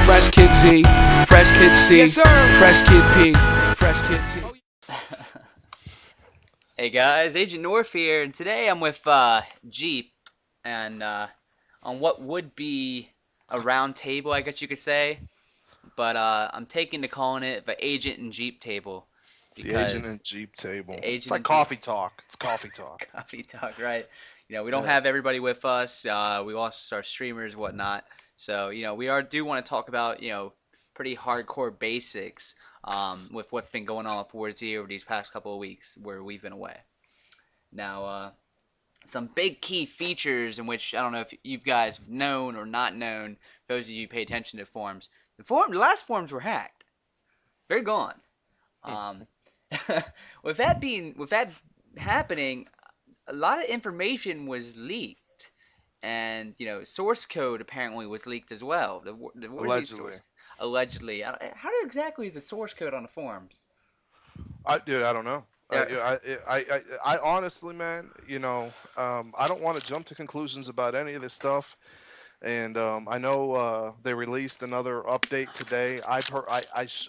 Fresh Kid Z, Fresh Kid C, yes, Fresh Kid P, Fresh Kid T. Hey guys, AgentNorth here, and today I'm with Jeep, and on what would be a round table, I guess you could say, but I'm taking to calling it the Agent and Jeep table The because agent and Jeep table. the It's Agent like and Jeep coffee talk. It's coffee talk. coffee talk, right? We don't Yeah. have everybody with us. We also are streamers, whatnot. So do want to talk about pretty hardcore basics with what's been going on with 4Z over these past couple of weeks where we've been away. Now, some big key features in which I don't know if you guys have known or not known. Those of you who pay attention to forums, the last forums were hacked. They're gone. Um, with that happening, a lot of information was leaked, and source code apparently was leaked as well. What are these Allegedly. source? Allegedly, how exactly is the source code on the forums? Dude, I don't know. There, I honestly, man, I don't want to jump to conclusions about any of this stuff. And I know they released another update today. I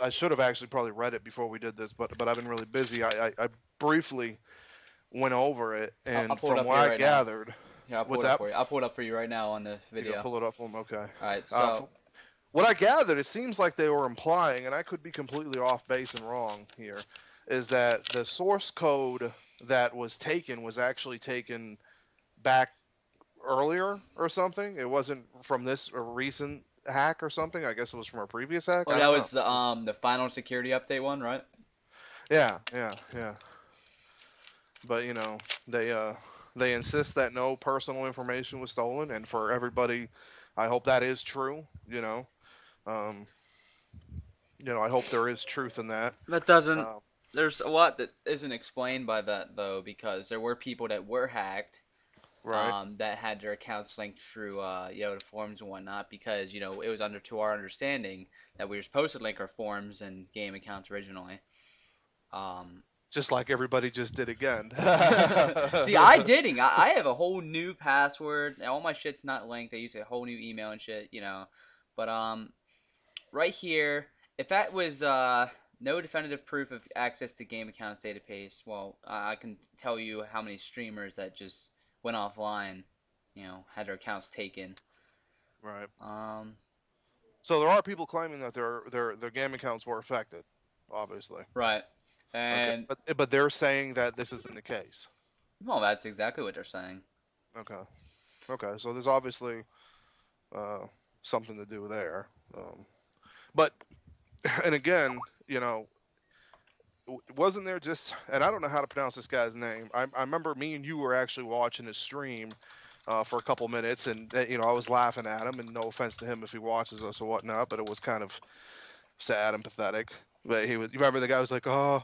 should have actually probably read it before we did this, but I've been really busy. I briefly went over it, I'll and pull it from up what here I right now. gathered, Here, I'll pull what's it up that? for you. I'll pull it up for you right now on the You gonna video. pull it up for me? Okay. All right, Uh, so what I gathered, it seems like they were implying, and I could be completely off base and wrong here, is that the source code that was taken was actually taken back earlier or something. It wasn't from this recent hack or something. I guess it was from a previous hack. oh, I that don't know. was the final security update one, right? Yeah. But they insist that no personal information was stolen, and for everybody, I hope that is true. Um, I hope there is truth in that. That doesn't. Uh, There's a lot that isn't explained by that though, because there were people that were hacked, right. that had their accounts linked through the forums and whatnot, because it was under to our understanding that we were supposed to link our forums and game accounts originally. Um, Just like everybody just did again. See, I didn't. I have a whole new password. And all my shit's not linked. I use a whole new email and shit. But right here, if that was no definitive proof of access to game accounts database, well, I can tell you how many streamers that just went offline, had their accounts taken. Right. Um, So there are people claiming that their game accounts were affected, obviously. right. Okay. And But they're saying that this isn't the case. well, that's exactly what they're saying. Okay. Okay. So there's obviously uh, something to do there. But and again, wasn't there just, and I don't know how to pronounce this guy's name. I remember me and you were actually watching his stream for a couple minutes, and I was laughing at him, and no offense to him if he watches us or whatnot, but it was kind of sad and pathetic. But you remember the guy was like, "Oh,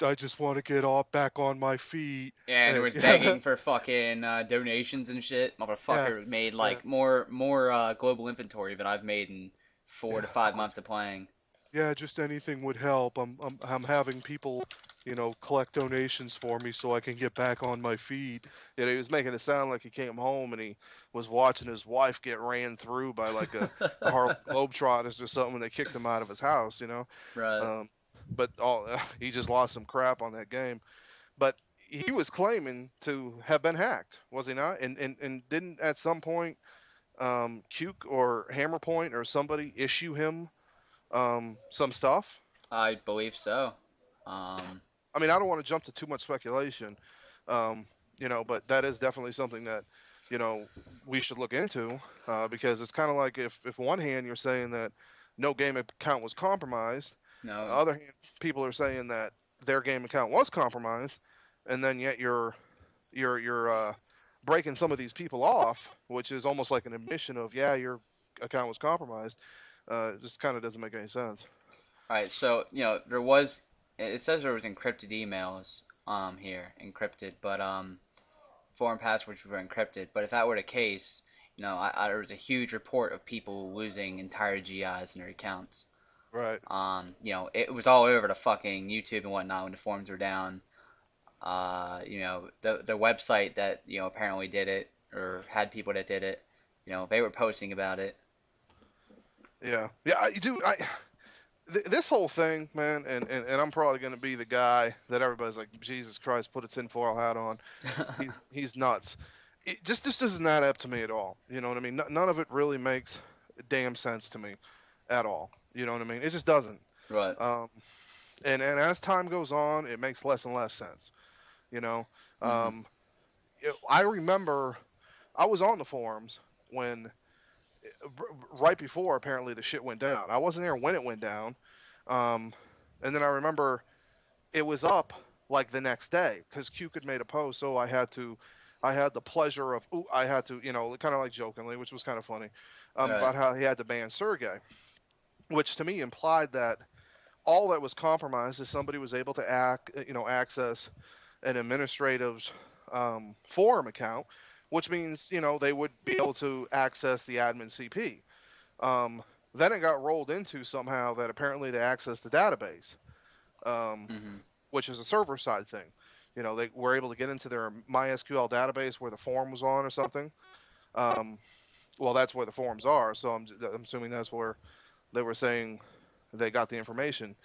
I just want to get off back on my feet," And it and was begging for fucking donations and shit. yeah, Motherfucker made yeah, like more global inventory than I've made in 4 to 5 months of playing. yeah, just anything would help. I'm having people, collect donations for me so I can get back on my feet. He was making it sound like he came home and he was watching his wife get ran through by like a Harlem Globetrotters or something when they kicked him out of his house. Right. Um, but he just lost some crap on that game. But he was claiming to have been hacked, was he not? And didn't at some point Cuke or Hammerpoint or somebody issue him some stuff? I believe so. Um, I mean, I don't want to jump to too much speculation, but that is definitely something that, you know, we should look into because it's kind of like if one hand you're saying that no game account was compromised, the no. other hand people are saying that their game account was compromised, and then yet you're breaking some of these people off, which is almost like an admission of yeah, your account was compromised. It just kind of doesn't make any sense. All right. So there was. It says there was encrypted emails here encrypted, but foreign passwords were encrypted. But if that were the case, there was a huge report of people losing entire GIs in their accounts. Right. It was all over the fucking YouTube and whatnot when the forums were down. The website that apparently did it or had people that did it, they were posting about it. Yeah. This whole thing, man, and I'm probably going to be the guy that everybody's like, Jesus Christ, put a tinfoil hat on. He's nuts. It just doesn't add up to me at all. You know what I mean? None of it really makes damn sense to me at all. You know what I mean? It just doesn't. Right. Um, and as time goes on, it makes less and less sense. You know, Hmm. um, I remember I was on the forums when right before apparently the shit went down. I wasn't there when it went down. Um, and then I remember it was up like the next day because Q had made a post, so I had the pleasure of, I had to, kind of like jokingly, which was kind of funny, Right. about how he had to ban Sergey, which to me implied that all that was compromised is somebody was able to access an administrative forum account, which means, they would be able to access the admin CP. Um, then it got rolled into somehow that apparently they accessed the database. Um, Hmm. which is a server side thing. They were able to get into their MySQL database where the form was on or something. Um, well, that's where the forms are, so I'm assuming that's where they were saying they got the information.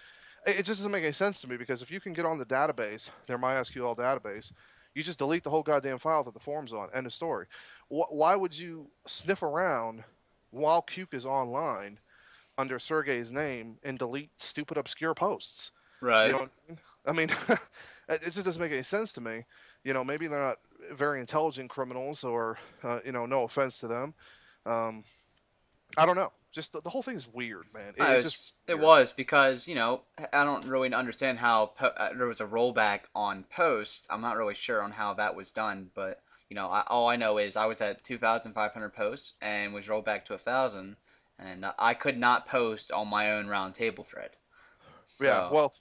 It just doesn't make any sense to me because if you can get on the database, their MySQL database, you just delete the whole goddamn file that the form's on. End of story. Why would you sniff around while Cuke is online under Sergey's name and delete stupid obscure posts? You Right. know what I mean? It just doesn't make any sense to me. Maybe they're not very intelligent criminals, or no offense to them. Um, I don't know. Just the whole thing is weird, man. It's just It weird. was because I don't really understand how there was a rollback on post. I'm not really sure on how that was done, but all I know is I was at 2,500 posts and was rolled back to 1,000, and I could not post on my own Roundtable thread. Yeah. So, Well.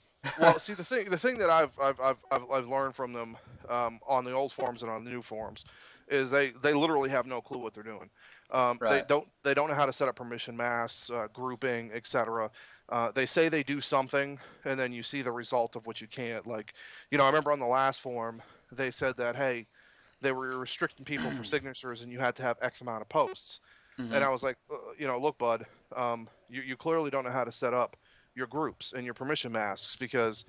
See, the thing that I've learned from them, on the old forums and on the new forums, is they literally have no clue what they're doing. They right. don't know how to set up permission masks, grouping, etc. They say they do something, and then you see the result of what you can't. Like, I remember on the last forum they said that, hey, they were restricting people for signatures and you had to have X amount of posts. And Hmm. I was like, look, bud, you clearly don't know how to set up your groups and your permission masks because,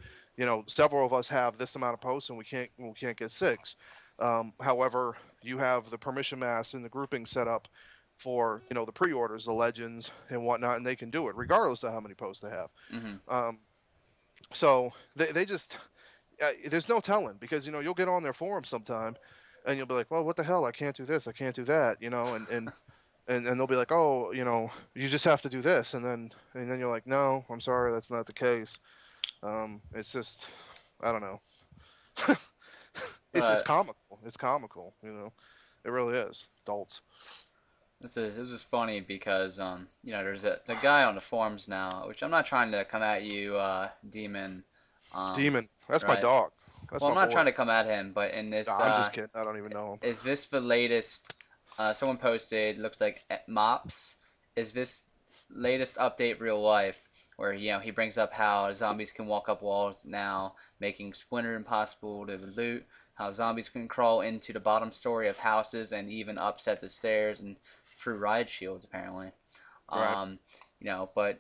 several of us have this amount of posts and we can't get six. However, you have the permission masks and the grouping set up for, the pre-orders, the legends and whatnot, and they can do it regardless of how many posts they have. Hmm. Um, so they just, there's no telling because, you'll get on their forum sometime and you'll be like, well, what the hell? I can't do this. I can't do that, and they'll be like, oh, you just have to do this, and then you're like, no, I'm sorry, that's not the case. It's just, I don't know. It's But comical. It's comical. It really is. Adults. this is funny because there's the guy on the forums now, which I'm not trying to come at you, Demon, um, Demon. That's my right? dog. That's Well, I'm my not boy. trying to come at him, but in this, Nah, I'm just kidding. I don't even know him. is this the latest? Someone posted, looks like Mops. Is this latest update real life? Where he brings up how zombies can walk up walls now, making Splinter impossible to loot. How zombies can crawl into the bottom story of houses and even up sets of stairs and through riot shields apparently. Right. Um, but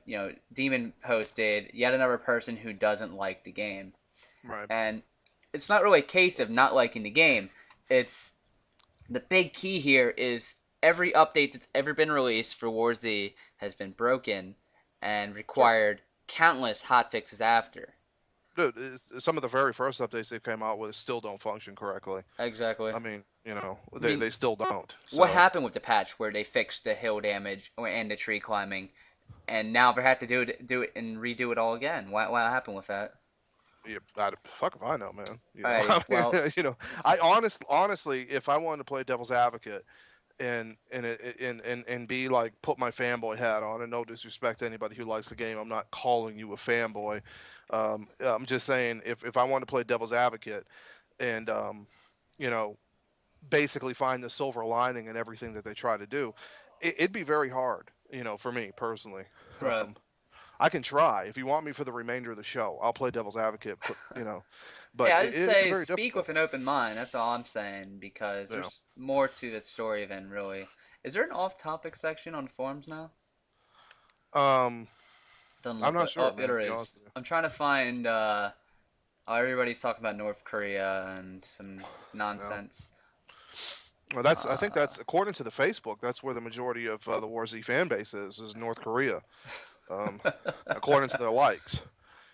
Demon posted yet another person who doesn't like the game, Right. and it's not really a case of not liking the game. It's the big key here is every update that's ever been released for War Z has been broken and Sure. required countless hotfixes after. Dude, some of the very first updates they came out with still don't function correctly. Exactly. I mean, I they mean, still don't. what So, happened with the patch where they fixed the hill damage and the tree climbing, and now they have to do it and redo it all again? What happened with that? yeah, fuck if I know, man. Alrighty. I Well, mean, I honestly, if I wanted to play devil's advocate and be like, put my fanboy hat on, and no disrespect to anybody who likes the game, I'm not calling you a fanboy. I'm just saying, if I want to play devil's advocate and you know, basically find the silver lining in everything that they try to do, it'd be very hard, for me personally. right. I can try. If you want me for the remainder of the show, I'll play devil's advocate. But Yeah, I just it'd be say very speak with difficult. an open mind. That's all I'm saying because You know. there's more to the story than really. Is there an off-topic section on forums now? Doesn't I'm look not like. Oh, sure, man. there To be is. honest with you. I'm trying to find. Everybody's talking about North Korea and some No. nonsense. Well, that's. I think Uh, that's according to the Facebook. That's where the majority of the War Z fan base is North Korea. Um, according to their likes.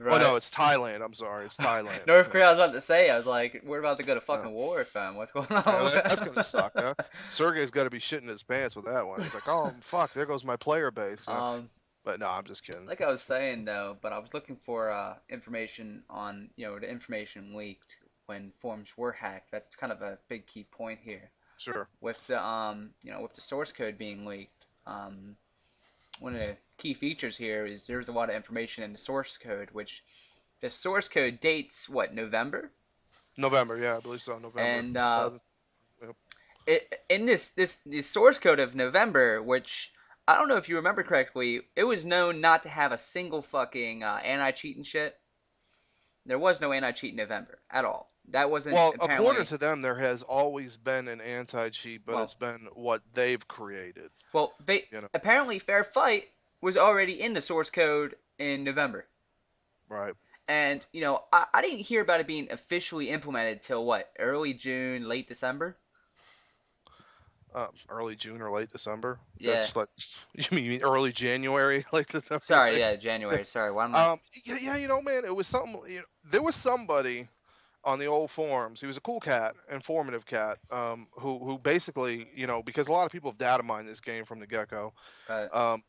Oh right. no, it's Thailand. I'm sorry, it's Thailand. North Yeah. Korea. I was about to say. I was like, we're about to go to No. fucking war, fam. What's going Yeah, on? that's gonna suck, huh? Sergey's got to be shitting his pants with that one. He's like, oh fuck, there goes my player base. You know? um, But no, I'm just kidding. like I was saying though, but I was looking for information on the information leaked when forms were hacked. That's kind of a big key point here. Sure. With the with the source code being leaked, one of the key features here is there's a lot of information in the source code, which the source code dates what, November, November, yeah, I believe so. November and 2000. Yep. in this source code of November, which I don't know if you remember correctly, it was known not to have a single fucking anti-cheat and shit. There was no anti-cheat in November at all. That wasn't Well, according apparently. to them, there has always been an anti-cheat, but Well, it's been what they've created. they You know, apparently Fair Fight was already in the source code in November. right? And, I didn't hear about it being officially implemented till what, early June, late December? Early June or late December. Yeah. That's like you mean early January, late December? Sorry, Like, yeah, January. Sorry, why am I? yeah, man, it was something. There was somebody on the old forums. He was a cool cat, informative cat, who basically, because a lot of people have data mined this game from the get-go,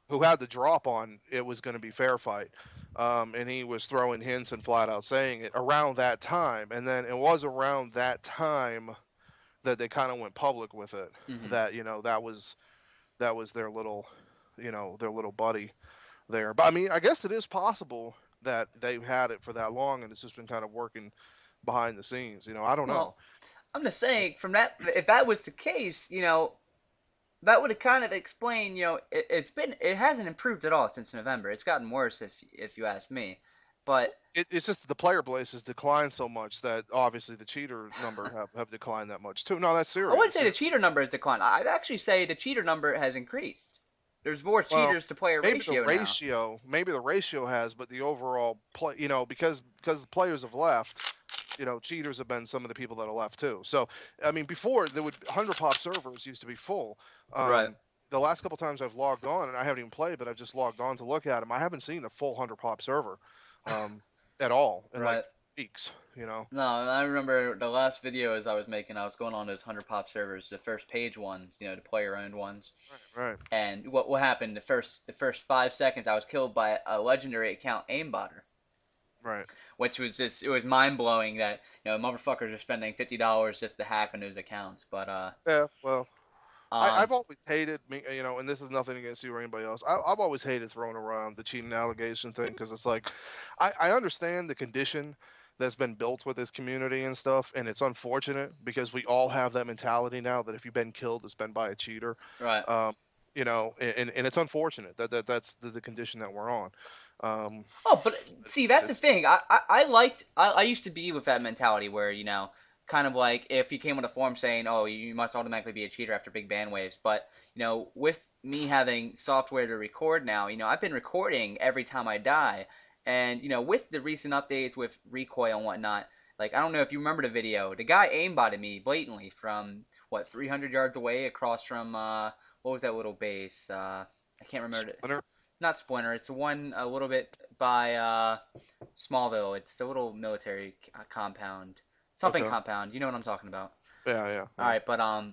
who had the drop on it was going to be fair fight, and he was throwing hints and flat out saying it around that time, and then it was around that time that they kind of went public with it. Mhm. That that was their little, their little buddy there. But I mean, I guess it is possible that they've had it for that long and it's just been kind of working behind the scenes. I don't know. Well, I'm just saying, from that, if that was the case, that would have kind of explained, it hasn't improved at all since November. It's gotten worse, if you ask me. But It's just the player base has declined so much that obviously the cheater number have declined that much too. No, that's serious. I wouldn't say the cheater number has declined. I'd actually say the cheater number has increased. There's more Well, cheaters to player ratio now. maybe the ratio has, but the overall play, because the players have left, cheaters have been some of the people that have left too. So, I mean, before there would 100 pop servers used to be full. Right. The last couple times I've logged on, and I haven't even played, but I've just logged on to look at them. I haven't seen a full 100 pop server, at all in Right. like weeks. No, I remember the last videos I was making. I was going on those 100 pop servers, the first page ones, the player-owned ones. Right. And what happened? The first 5 seconds, I was killed by a legendary account aimbotter. Right. Which was it was mind blowing that motherfuckers are spending $50 just to hack on those accounts. But Yeah. Well, um, I've always hated me, and this is nothing against you or anybody else. I've always hated throwing around the cheating allegation thing because it's like, I understand the condition that's been built with this community and stuff, and it's unfortunate because we all have that mentality now that if you've been killed, it's been by a cheater. right. And it's unfortunate that's the condition that we're on. Oh, but see, that's the It's thing. I used to be with that mentality where kind of like if you came on a forum saying, "Oh, you must automatically be a cheater after big ban waves," but with me having software to record now, I've been recording every time I die, and with the recent updates with recoil and whatnot, like I don't know if you remember the video, the guy aimbotted me blatantly from 300 yards away across from what was that little base? I can't remember it. Splinter. Not Splinter. It's the one a little bit by Smallville. It's the little military compound. Something Okay. compound. You know what I'm talking about. Yeah. All right, but I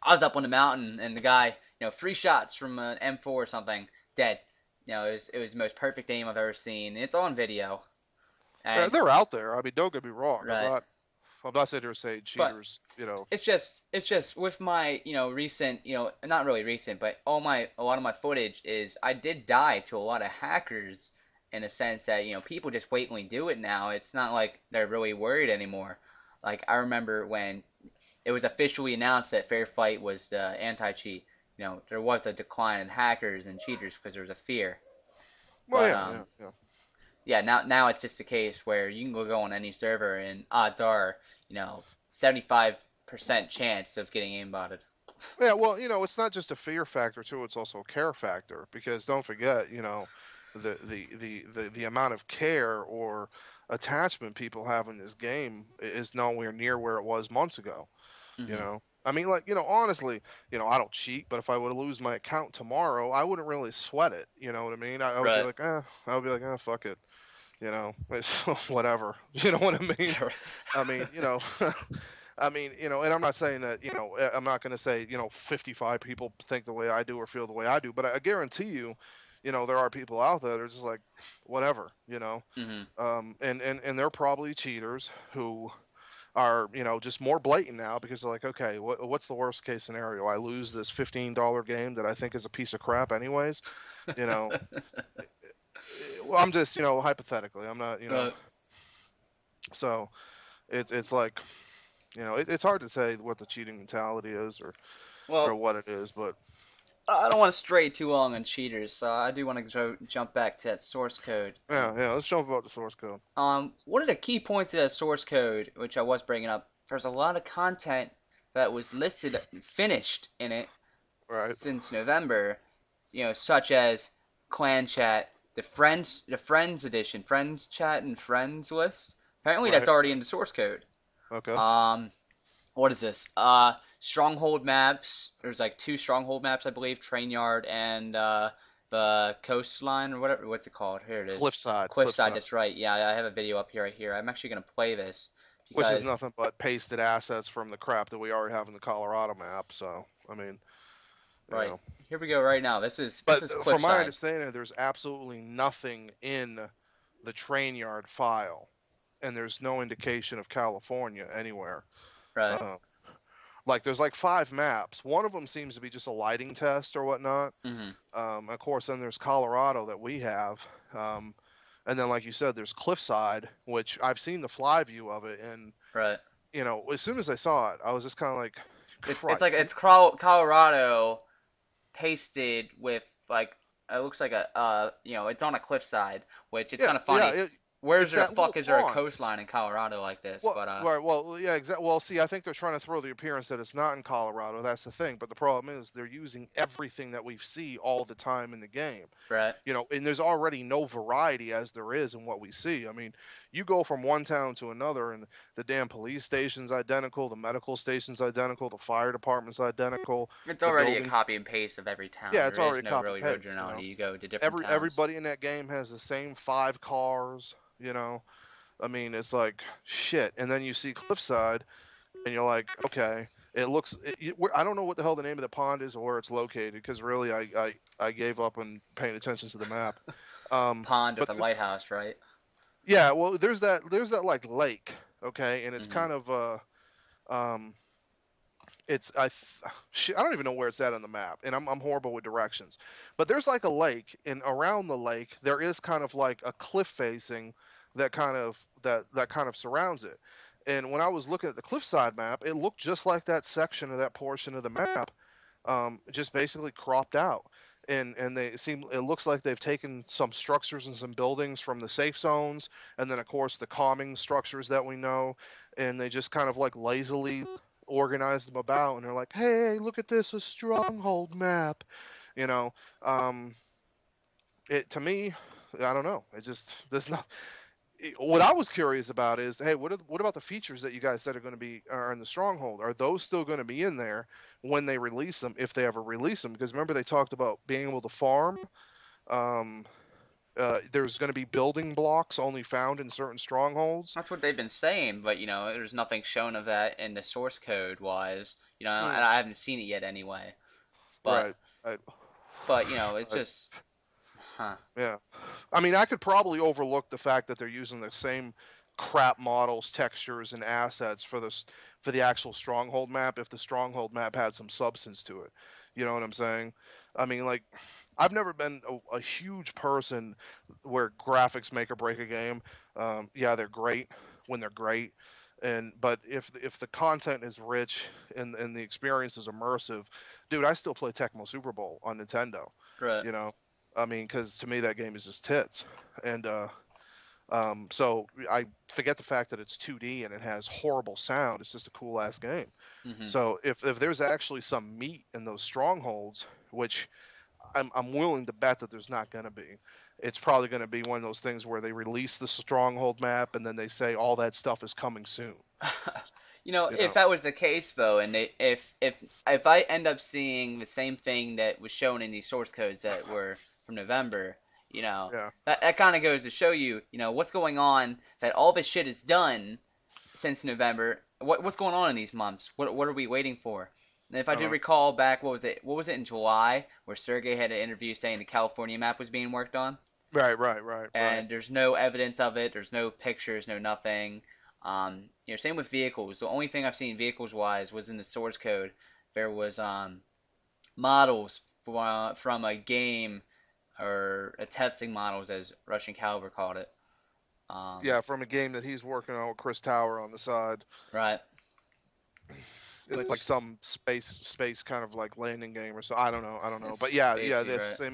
was up on the mountain and the guy, 3 shots from an M4 or something, dead. It was the most perfect aim I've ever seen. It's on video. Yeah, And they're out there. I mean, don't get me wrong. right. I'm not sitting here saying But cheaters. it's just with my recent not really recent, but a lot of my footage is I did die to a lot of hackers in a sense that people just blatantly do it now. It's not like they're really worried anymore. Like I remember when it was officially announced that Fair Fight was the anti-cheat. There was a decline in hackers and cheaters because there was a fear. Well, But yeah. yeah, now it's just a case where you can go on any server and odds are 75% chance of getting aimbotted. Yeah, well, it's not just a fear factor too; it's also a care factor. Because don't forget, the amount of care or attachment people have in this game is nowhere near where it was months ago. Hmm. I mean, like, honestly, I don't cheat, but if I were to lose my account tomorrow, I wouldn't really sweat it. You know what I mean? I would be Right. like, fuck it. It's whatever. You know what I mean? I mean, I mean, and I'm not saying that, I'm not going to say, 55 people think the way I do or feel the way I do, but I guarantee you, there are people out there that are just like, whatever, Hmm. and they're probably cheaters who are, just more blatant now because they're like, okay, what's the worst case scenario? I lose this $15 game that I think is a piece of crap anyways, you know. Well, I'm just, hypothetically, I'm not, Right. so it's like, it's hard to say what the cheating mentality is or Well, what it is, but I don't want to stray too long on cheaters, so I do want to jump back to that source code. yeah, let's jump about the source code. One of the key points of that source code, which I was bringing up, there's a lot of content that was listed, finished in it Right, since November, such as clan chat, the friends edition, friends chat and friends list. Apparently, that's right, already in the source code. okay. Um, what is this? Stronghold maps. There's like two stronghold maps, I believe, Train Yard and the coastline or whatever. What's it called? Here it is. Cliffside, Cliffside. cliffside, That's right. Yeah, I have a video up here right here. I'm actually gonna play this which is because nothing but pasted assets from the crap that we already have in the Colorado map. So, I mean, you right know. here we go right now. This But is from my Cliffside. understanding, there's absolutely nothing in the train yard file, and there's no indication of California anywhere. Right. Uh, like there's like 5 maps. One of them seems to be just a lighting test or whatnot. Mhm. Of course, then there's Colorado that we have, and then like you said, there's Cliffside, which I've seen the fly view of it, and Right. as soon as I saw it, I was just kind of like, It's like Christ. it's Colorado pasted with like it looks like a it's on a cliffside, which it's Yeah, kind of yeah, funny. Where's it's the that little fuck is there a pond. coastline in Colorado like this? Well, But right, well, yeah, exactly. Well, see, I think they're trying to throw the appearance that it's not in Colorado. That's the thing. But the problem is they're using everything that we see all the time in the game. right. And there's already no variety as there is in what we see. I mean, you go from one town to another, and the damn police station's identical, the medical station's identical, the fire department's identical, It's the already a building. copy and paste of every town. Yeah, it's There is already no copy really paste. originality. You go to different towns. Everybody in that game has the same 5 cars. I mean, it's like shit. And then you see Cliffside, and you're like, okay, it looks. I don't know what the hell the name of the pond is or where it's located because really, I gave up on paying attention to the map. Pond But with a lighthouse, right? yeah, well, there's that like lake, okay, and it's Hmm. kind of um, it's I don't even know where it's at on the map, and I'm horrible with directions. But there's like a lake, and around the lake there is kind of like a cliff facing that kind of surrounds it. And when I was looking at the cliffside map, it looked just like that section of that portion of the map, just basically cropped out. And it looks like they've taken some structures and some buildings from the safe zones, and then of course the calming structures that we know, and they just kind of like lazily organized them about, and they're like, hey, look at this, a stronghold map, you know. Um, it to me, I don't know. It just there's not. What I was curious about is, hey, what about the features that you guys said are in the stronghold? Are those still going to be in there when they release them, if they ever release them? Because remember they talked about being able to farm. Um, there's going to be building blocks only found in certain strongholds. That's what they've been saying, but there's nothing shown of that in the source code wise. Hmm, And I haven't seen it yet anyway. But right. I, it's I, just, huh? yeah. I mean, I could probably overlook the fact that they're using the same crap models, textures, and assets for the actual stronghold map if the stronghold map had some substance to it. You know what I'm saying? I mean, like, I've never been a huge person where graphics make or break a game. Yeah, they're great when they're great, but if the content is rich and the experience is immersive, dude, I still play Tecmo Super Bowl on Nintendo. Right. You know, I mean, because to me that game is just tits, and So I forget the fact that it's 2D and it has horrible sound. It's just a cool ass game. Hmm. So if there's actually some meat in those strongholds, which I'm willing to bet that there's not going to be. It's probably going to be one of those things where they release the stronghold map and then they say all that stuff is coming soon. You If know? that was the case though, and if I end up seeing the same thing that was shown in these source codes that were from November, Yeah. that kind of goes to show you, what's going on. That all this shit is done since November. What's going on in these months? What are we waiting for? And if I do Uh-huh. recall back, what was it? What was it in July where Sergey had an interview saying the California map was being worked on? Right. And there's no evidence of it. There's no pictures, no nothing. Same with vehicles. The only thing I've seen vehicles wise was in the source code. There was models from a game or a testing models, as Russian Caliber called it. Um, Yeah, from a game that he's working on with Chris Tower on the side. right. It's like Which some space kind of like landing game or so. I don't know. But it's yeah, spacey, that's right?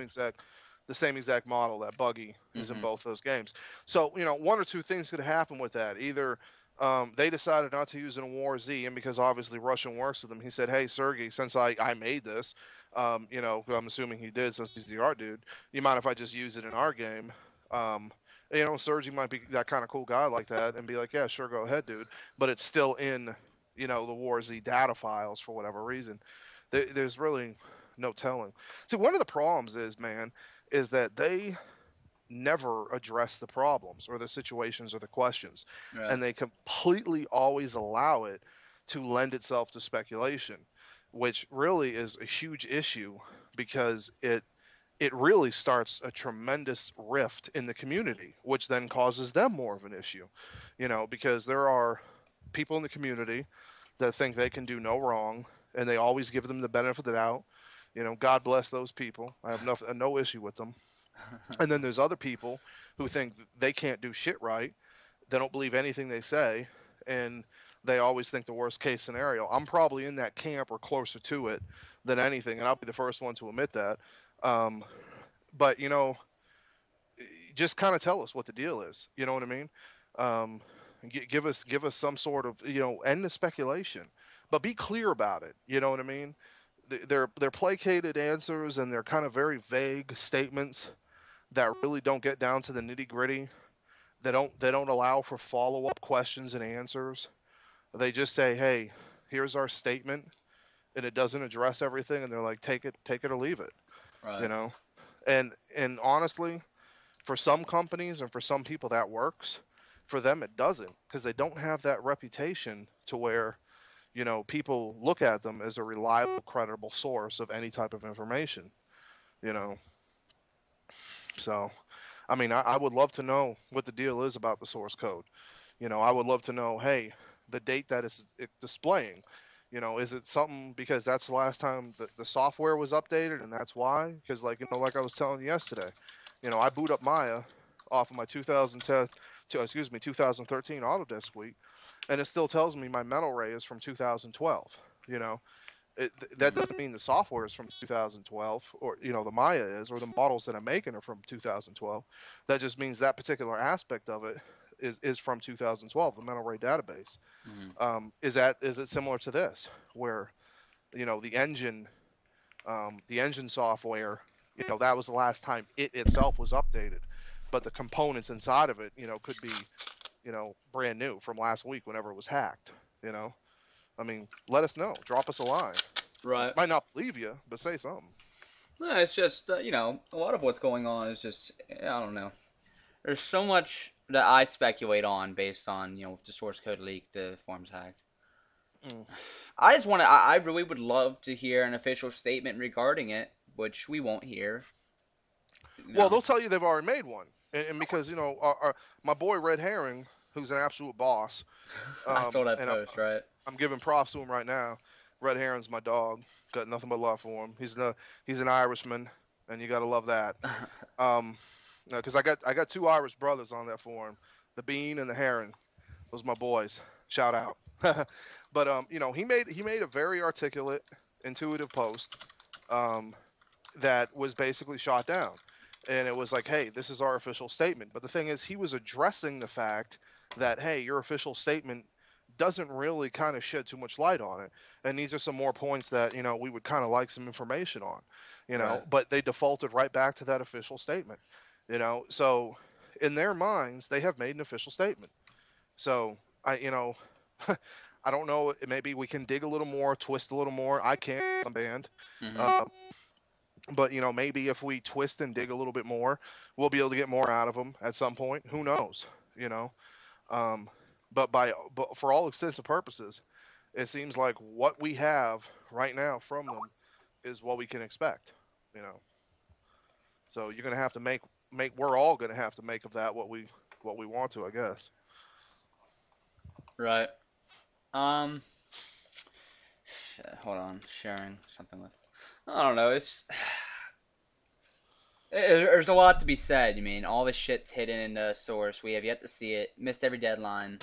the same exact model. That buggy is in Mm-hmm. both those games. So one or two things could happen with that. Either they decided not to use it in War Z, and because obviously Russian works with them, he said, "Hey, Sergey, since I made this, I'm assuming he did since he's the art dude. You mind if I just use it in our game?" Um, Sergey might be that kind of cool guy like that, and be like, "Yeah, sure, go ahead, dude." But it's still in the War Z data files for whatever reason. There's really no telling. See, one of the problems is, man, is that they never address the problems or the situations or the questions, Right. and they completely always allow it to lend itself to speculation, which really is a huge issue because it really starts a tremendous rift in the community, which then causes them more of an issue, because there are people in the community that think they can do no wrong, and they always give them the benefit of the doubt. God bless those people. I have no issue with them. And then there's other people who think they can't do shit right. They don't believe anything they say, and they always think the worst case scenario. I'm probably in that camp or closer to it than anything, and I'll be the first one to admit that. Um, but just kind of tell us what the deal is. You know what I mean? Um, give us some sort of end the speculation, but be clear about it. You know what I mean? They're placated answers and they're kind of very vague statements that really don't get down to the nitty gritty. They don't allow for follow up questions and answers. They just say, hey, here's our statement, and it doesn't address everything, and they're like, take it or leave it. You Right. know, and honestly, for some companies and for some people that works. For them, it doesn't because they don't have that reputation to where people look at them as a reliable, credible source of any type of information. You know, so I mean, I would love to know what the deal is about the source code. I would love to know, hey, the date that it's displaying. Is it something because that's the last time the software was updated and that's why? Because like I was telling you yesterday, I boot up Maya off of my 2010, 2013 Autodesk suite, and it still tells me my metal ray is from 2012. You know, that Mm. doesn't mean the software is from 2012 or the Maya is or the models that I'm making are from 2012. That just means that particular aspect of it is from 2012, the mental ray database. Mm. Is it similar to this where the engine software, that was the last time it itself was updated, but the components inside of it could be brand new from last week whenever it was hacked. you know I mean, let us know, drop us a line. Right. Might not believe you, but say something. No, it's just a lot of what's going on is just I don't know. There's so much that I speculate on based on if the source code leaked, the forms hacked. Mm. I just want to. I really would love to hear an official statement regarding it, which we won't hear. You Well, know. they'll tell you they've already made one, and because my boy Red Herring, who's an absolute boss, I saw that and post, right? I'm giving props to him right now. Red Herring's my dog. Got nothing but love for him. He's an Irishman, and you gotta love that. Um, because I got two Irish brothers on that forum, the Bean and the Heron. Those my boys. Shout out. But he made a very articulate, intuitive post um, that was basically shot down. and it was like, hey, this is our official statement. But the thing is, he was addressing the fact that, hey, your official statement doesn't really kind of shed too much light on it, and these are some more points that we would kind of like some information on, Right. but they defaulted right back to that official statement, so in their minds they have made an official statement. So I don't know, maybe we can dig a little more, twist a little more. I can't, I'm banned. Hmm. uh, but maybe if we twist and dig a little bit more, we'll be able to get more out of them at some point. Who knows? You know. Um, but for all extents and purposes, it seems like what we have right now from them is what we can expect. You know. So you're gonna have to make. We're all gonna have to make of that what we want to, I guess. Right. Um. Hold on. Sharing something with. I don't know. There's a lot to be said. You mean all this shit's hidden in the source. We have yet to see it. Missed every deadline.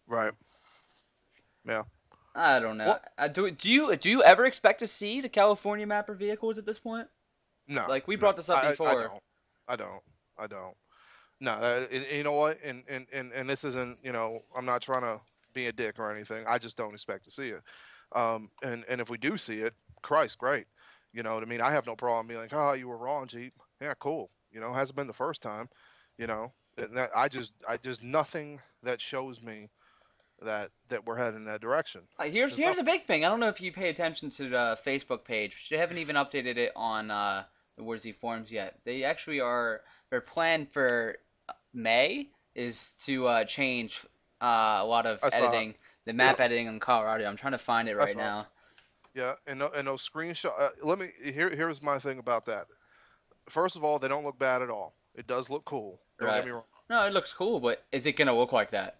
Right. Yeah. I don't know. Well, Do you ever expect to see the California mapper vehicles at this point? no, Like we no, brought this up I before. don't, I don't, I don't. No, you know what? And this isn't, I'm not trying to be a dick or anything. I just don't expect to see it. And if we do see it, Christ, great. You know what I mean? I have no problem being like, oh, you were wrong, Jeep. Yeah, cool. Hasn't been the first time. And that I just nothing that shows me that we're heading in that direction. Here's There's here's a nothing. big thing. I don't know if you pay attention to the Facebook page. They haven't even updated it on the Warzy forums yet. They actually are. Their plan for May is to change a lot of I saw it. editing, the map editing in Colorado. I'm trying to find it I right saw it. now. Yeah, and those screenshot. Here's my thing about that. First of all, they don't look bad at all. It does look cool. Don't get Right. me wrong. No, it looks cool, but is it gonna look like that?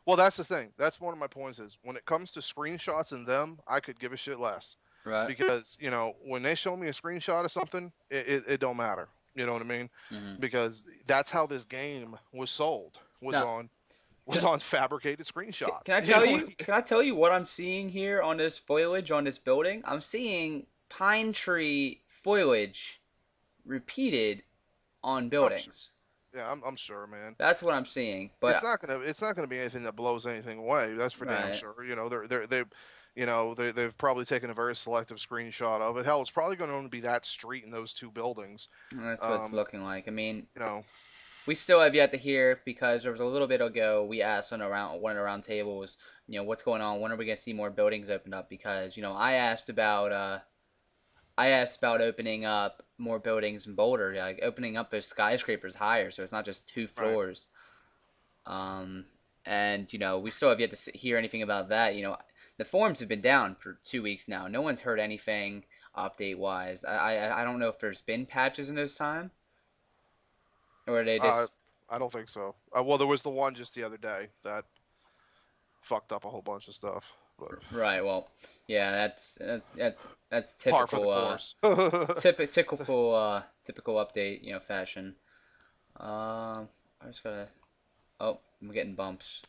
Well, that's the thing. That's one of my points is when it comes to screenshots and them, I could give a shit less. Right. Because, when they show me a screenshot of something, it don't matter. You know what I mean? Hmm. Because that's how this game was sold. Was Now, on was can, on fabricated can screenshots. I You tell know what I you? mean? Can I tell you what I'm seeing here on this foliage on this building? I'm seeing pine tree foliage repeated on I'm sure. buildings. Yeah, I'm sure, man. That's what I'm seeing. It's But not gonna it's not gonna be anything that blows anything away. That's for damn right, sure. They've probably taken a very selective screenshot of it. Hell, it's probably going to only be that street and those two buildings. that's what it's Um, looking like. I mean, you know, we still have yet to hear because there was a little bit ago we asked on around one of the round tables, what's going on? When are we gonna see more buildings open up? Because I asked about opening up more buildings in Boulder, like opening up those skyscrapers higher, so it's not just two right? floors. Um, and we still have yet to hear anything about that. The forums have been down for 2 weeks now. No one's heard anything update wise. I don't know if there's been patches in this time, or are they Uh, just I don't think so. Well, there was the one just the other day that fucked up a whole bunch of stuff, but right. Well, yeah, that's par for the typical. course. Typical update, fashion. I just gotta. Oh, I'm getting bumps.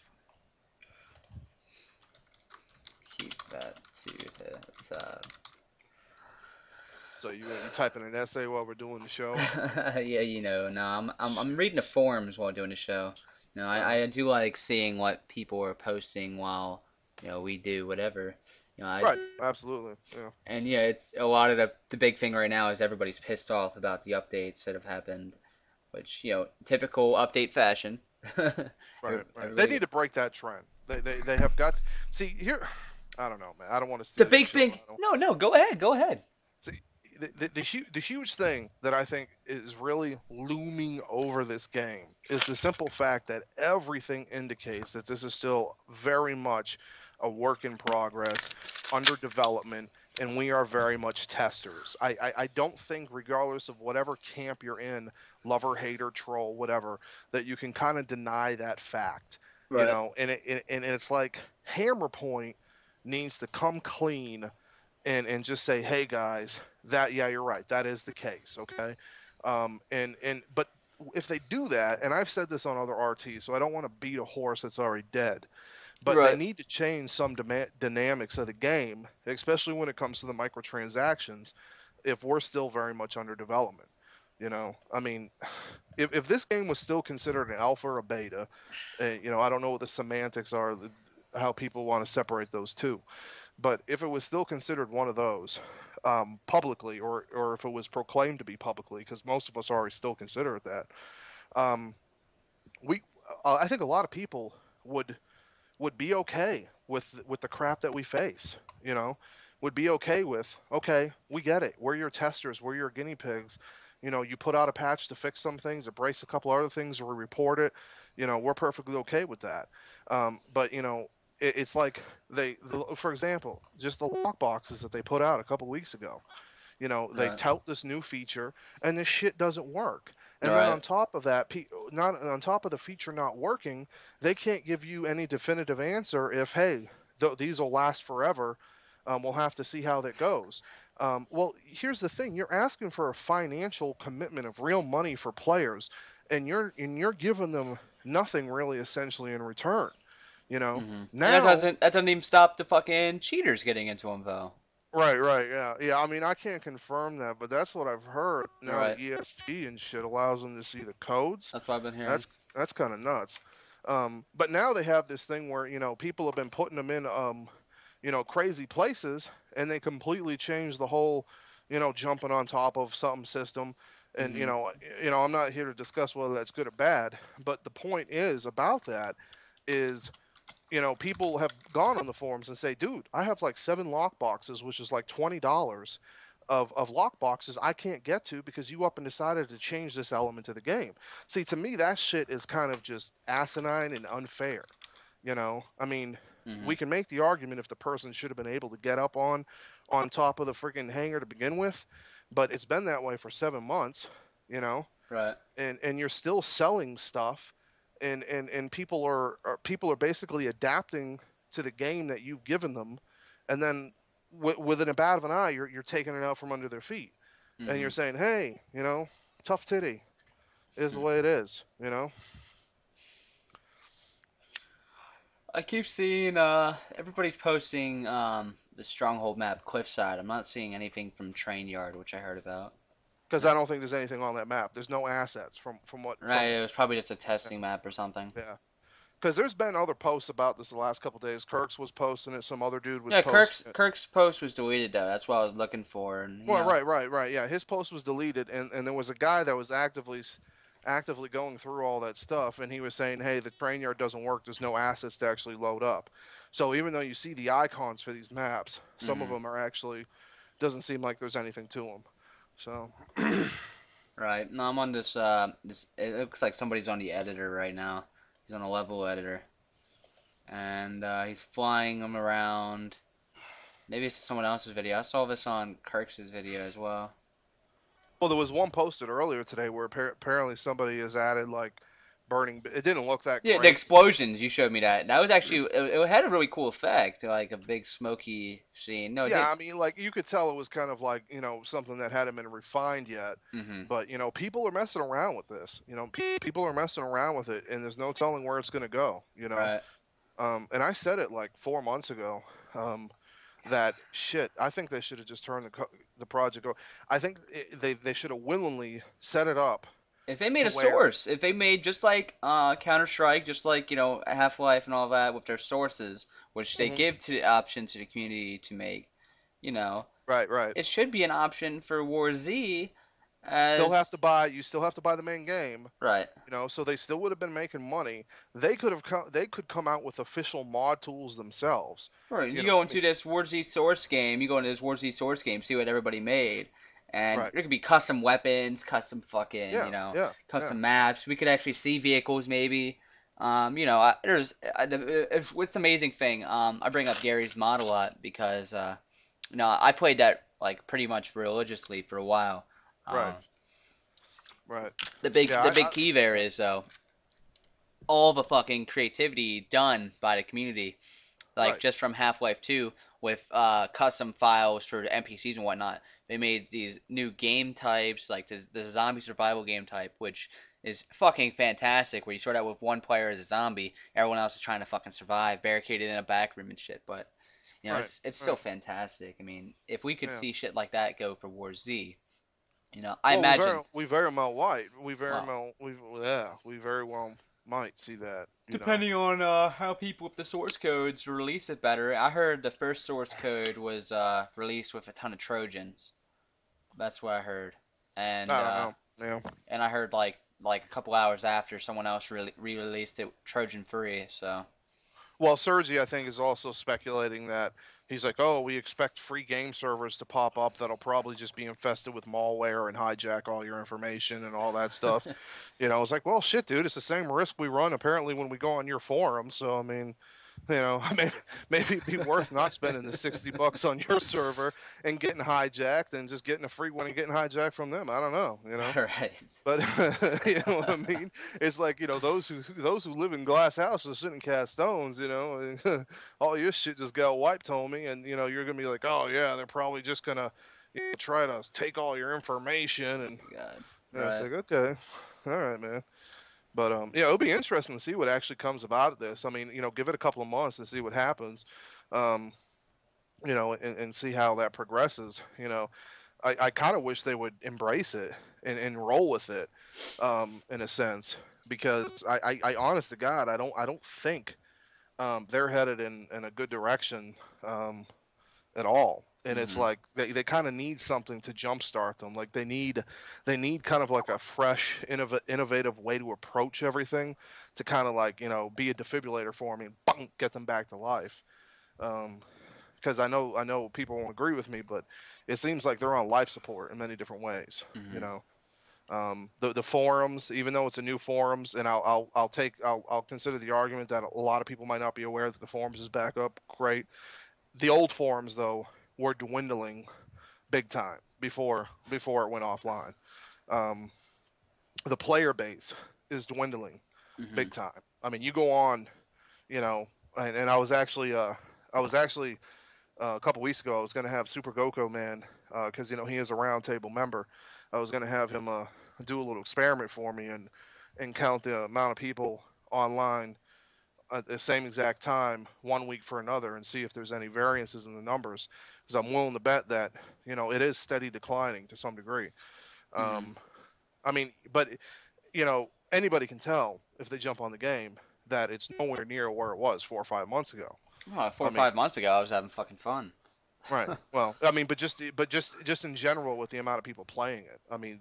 Keep that to the tab. So you typing an essay while we're doing the show? Yeah, no, I'm reading the forums while doing the show. No, I do like seeing what people are posting while we do whatever. Right, absolutely. Yeah. And yeah, it's a lot of the big thing right now is everybody's pissed off about the updates that have happened, which typical update fashion. Right, right. They Everybody, need to break that trend. They have got. See here, I don't know, man. I don't want to the steal your big show. thing. No, go ahead, go ahead. See, the huge thing that I think is really looming over this game is the simple fact that everything indicates that this is still very much a work in progress, under development, and we are very much testers. I don't think, regardless of whatever camp you're in, lover, hater, troll, whatever, that you can kind of deny that fact. Right. And it's like Hammerpoint needs to come clean and just say, hey guys, yeah, you're right, that is the case, okay. But if they do that, and I've said this on other RTs, so I don't want to beat a horse that's already dead, but they Right. need to change some dynamics of the game, especially when it comes to the microtransactions, if we're still very much under development. I mean, if this game was still considered an alpha or a beta, I don't know what the semantics are, how people want to separate those two. But if it was still considered one of those publicly, or if it was proclaimed to be publicly, because most of us already still consider it that, um, we I think a lot of people would would be okay with the crap that we face. You know, would be okay with, okay, we get it. We're your testers. We're your guinea pigs. You put out a patch to fix some things, it breaks a couple other things, or we report it. We're perfectly okay with that. But it's like for example, just the lock boxes that they put out a couple weeks ago. They Right. tout this new feature, and this shit doesn't work. All And then right. on top of that, not on top of the feature not working, they can't give you any definitive answer if, hey, these will last forever. We'll have to see how that goes. Well, here's the thing: you're asking for a financial commitment of real money for players, and you're giving them nothing really, essentially, in return. And that Now. doesn't even stop the fucking cheaters getting into them though. Right, right, yeah, yeah. I mean, I can't confirm that, but that's what I've heard. Now the Right. ESP and shit allows them to see the codes. That's what I've been hearing. That's kind of nuts. But now they have this thing where people have been putting them in crazy places, and they completely change the whole jumping on top of something system. And Mhm. I'm not here to discuss whether that's good or bad, but the point is about that is people have gone on the forums and say, dude, I have like 7 lock boxes, which is like $20 of lock boxes I can't get to because you up and decided to change this element of the game. See, to me, that shit is kind of just asinine and unfair. I mean, we Mhm. can make the argument if the person should have been able to get up on top of the freaking hangar to begin with, but it's been that way for 7 months, you know, Right. and you're still selling stuff, and people are basically adapting to the game that you've given them, and then within a bat of an eye, you're taking it out from under their feet, and you're Mhm. saying, hey, tough titty is the Hmm. way it is. I keep seeing everybody's posting the stronghold map Cliffside. I'm not seeing anything from Train Yard, which I heard about. Because I don't think there's anything on that map. There's no assets from what Right, from it was probably just a testing map or something. yeah. Because there's been other posts about this the last couple days. Kirk's was posting it. Some other dude was Yeah, Kirk's posting it. Kirk's post was deleted though. That's what I was looking for, and Well, right, right, right. Yeah, his post was deleted, and there was a guy that was actively going through all that stuff, and he was saying, hey, the train yard doesn't work. There's no assets to actually load up. So even though you see the icons for these maps, some of Mhm. them are actually doesn't seem like there's anything to them. So Right. No, I'm on this. It looks like somebody's on the editor right now. He's on a level editor, and he's flying them around. Maybe it's someone else's video. I saw this on Kirk's video as well. well, there was one posted earlier today where apparently somebody has added like burning. It didn't look that Yeah, the great. explosions. You showed me that. That was actually it had a really cool effect, like a big smoky scene. No, it Yeah, did. I mean, like you could tell it was kind of like something that hadn't been refined yet. Mhm. But people are messing around with this. People are messing around with it, and there's no telling where it's gonna go. Right. And I said it like 4 months ago. That shit. I think they should have just turned the project over. I think they should have willingly set it up If they made to a where. source, if they made just like Counter Strike, just like Half Life and all that with their sources, which they Mhm. give to the option to the community to make, you know, Right, right. it should be an option for War Z Still have as to buy. You still have to buy the main game. right. So they still would have been making money. They could come out with official mod tools themselves. Right. You You know, go I mean, into this War Z source game, you go into this War Z source game, see what everybody made. And right. there could be custom weapons, custom fucking, Yeah, yeah, yeah. custom maps. We could actually see vehicles maybe. What's the amazing thing? I bring up Gary's mod a lot because, I played that like pretty much religiously for a while. Right, Um, right. the big Yeah, the big key there is though all the fucking creativity done by the community, like right. just from Half-Life 2 with custom files for NPCs and whatnot. They made these new game types, like the zombie survival game type, which is fucking fantastic. Where you start out with one player as a zombie, everyone else is trying to fucking survive, barricaded in a back room and shit. But You know, Right. it's so Right. fantastic. I mean, if we could Yeah. see shit like that go for War Z, I Well, imagine. we very well might. Well, We very well might see that. depending on how people with the source codes release it better. I heard the first source code was released with a ton of Trojans. That's what I heard, and I don't know. Yeah. I heard like a couple hours after someone else re-released it Trojan free. So Well, Sergi, I think, is also speculating that he's like, oh, we expect free game servers to pop up that'll probably just be infested with malware and hijack all your information and all that stuff. It's like, well, shit, dude, it's the same risk we run apparently when we go on your forum. So, I mean, maybe it'd be worth not spending the $60 on your server and getting hijacked and just getting a free one and getting hijacked from them. I don't know. right. But you know what I mean? It's like those who live in glass houses shouldn't cast stones. And all your shit just got wiped, homie, and you're gonna be like, oh yeah, they're probably just gonna try to take all your information, and God. it's Right. like, okay, all right, man. But yeah, it'll be interesting to see what actually comes about this. I mean, give it a couple of months and see what happens. Um, and see how that progresses. I kind of wish they would embrace it and roll with it, in a sense, because I honest to God, I don't think they're headed in a good direction, at all. And it's Mhm. like they kind of need something to jumpstart them. Like they need kind of like a fresh, innovative way to approach everything to kind of like be a defibrillator for me and bunk, get them back to life. Um, because I know people won't agree with me, but it seems like they're on life support in many different ways. You Mhm. know, the forums, even though it's a new forums, and I'll consider the argument that a lot of people might not be aware that the forums is back up. Great. The old forums though were dwindling big time before it went offline. Um, the player base is dwindling Mhm. big time. I mean, you go on, and I was actually a couple weeks ago, I was going to have Super Goko Man, because he is a Roundtable member. I was going to have him do a little experiment for me and count the amount of people online at the same exact time one week for another and see if there's any variances in the numbers. Because I'm willing to bet that it is steady declining to some degree. Mhm. Um, I mean, but anybody can tell if they jump on the game that it's nowhere near where it was 4 or 5 months ago. Oh, four I or mean, 5 months ago, I was having fucking fun. right. Well, I mean, but just in general with the amount of people playing it. I mean,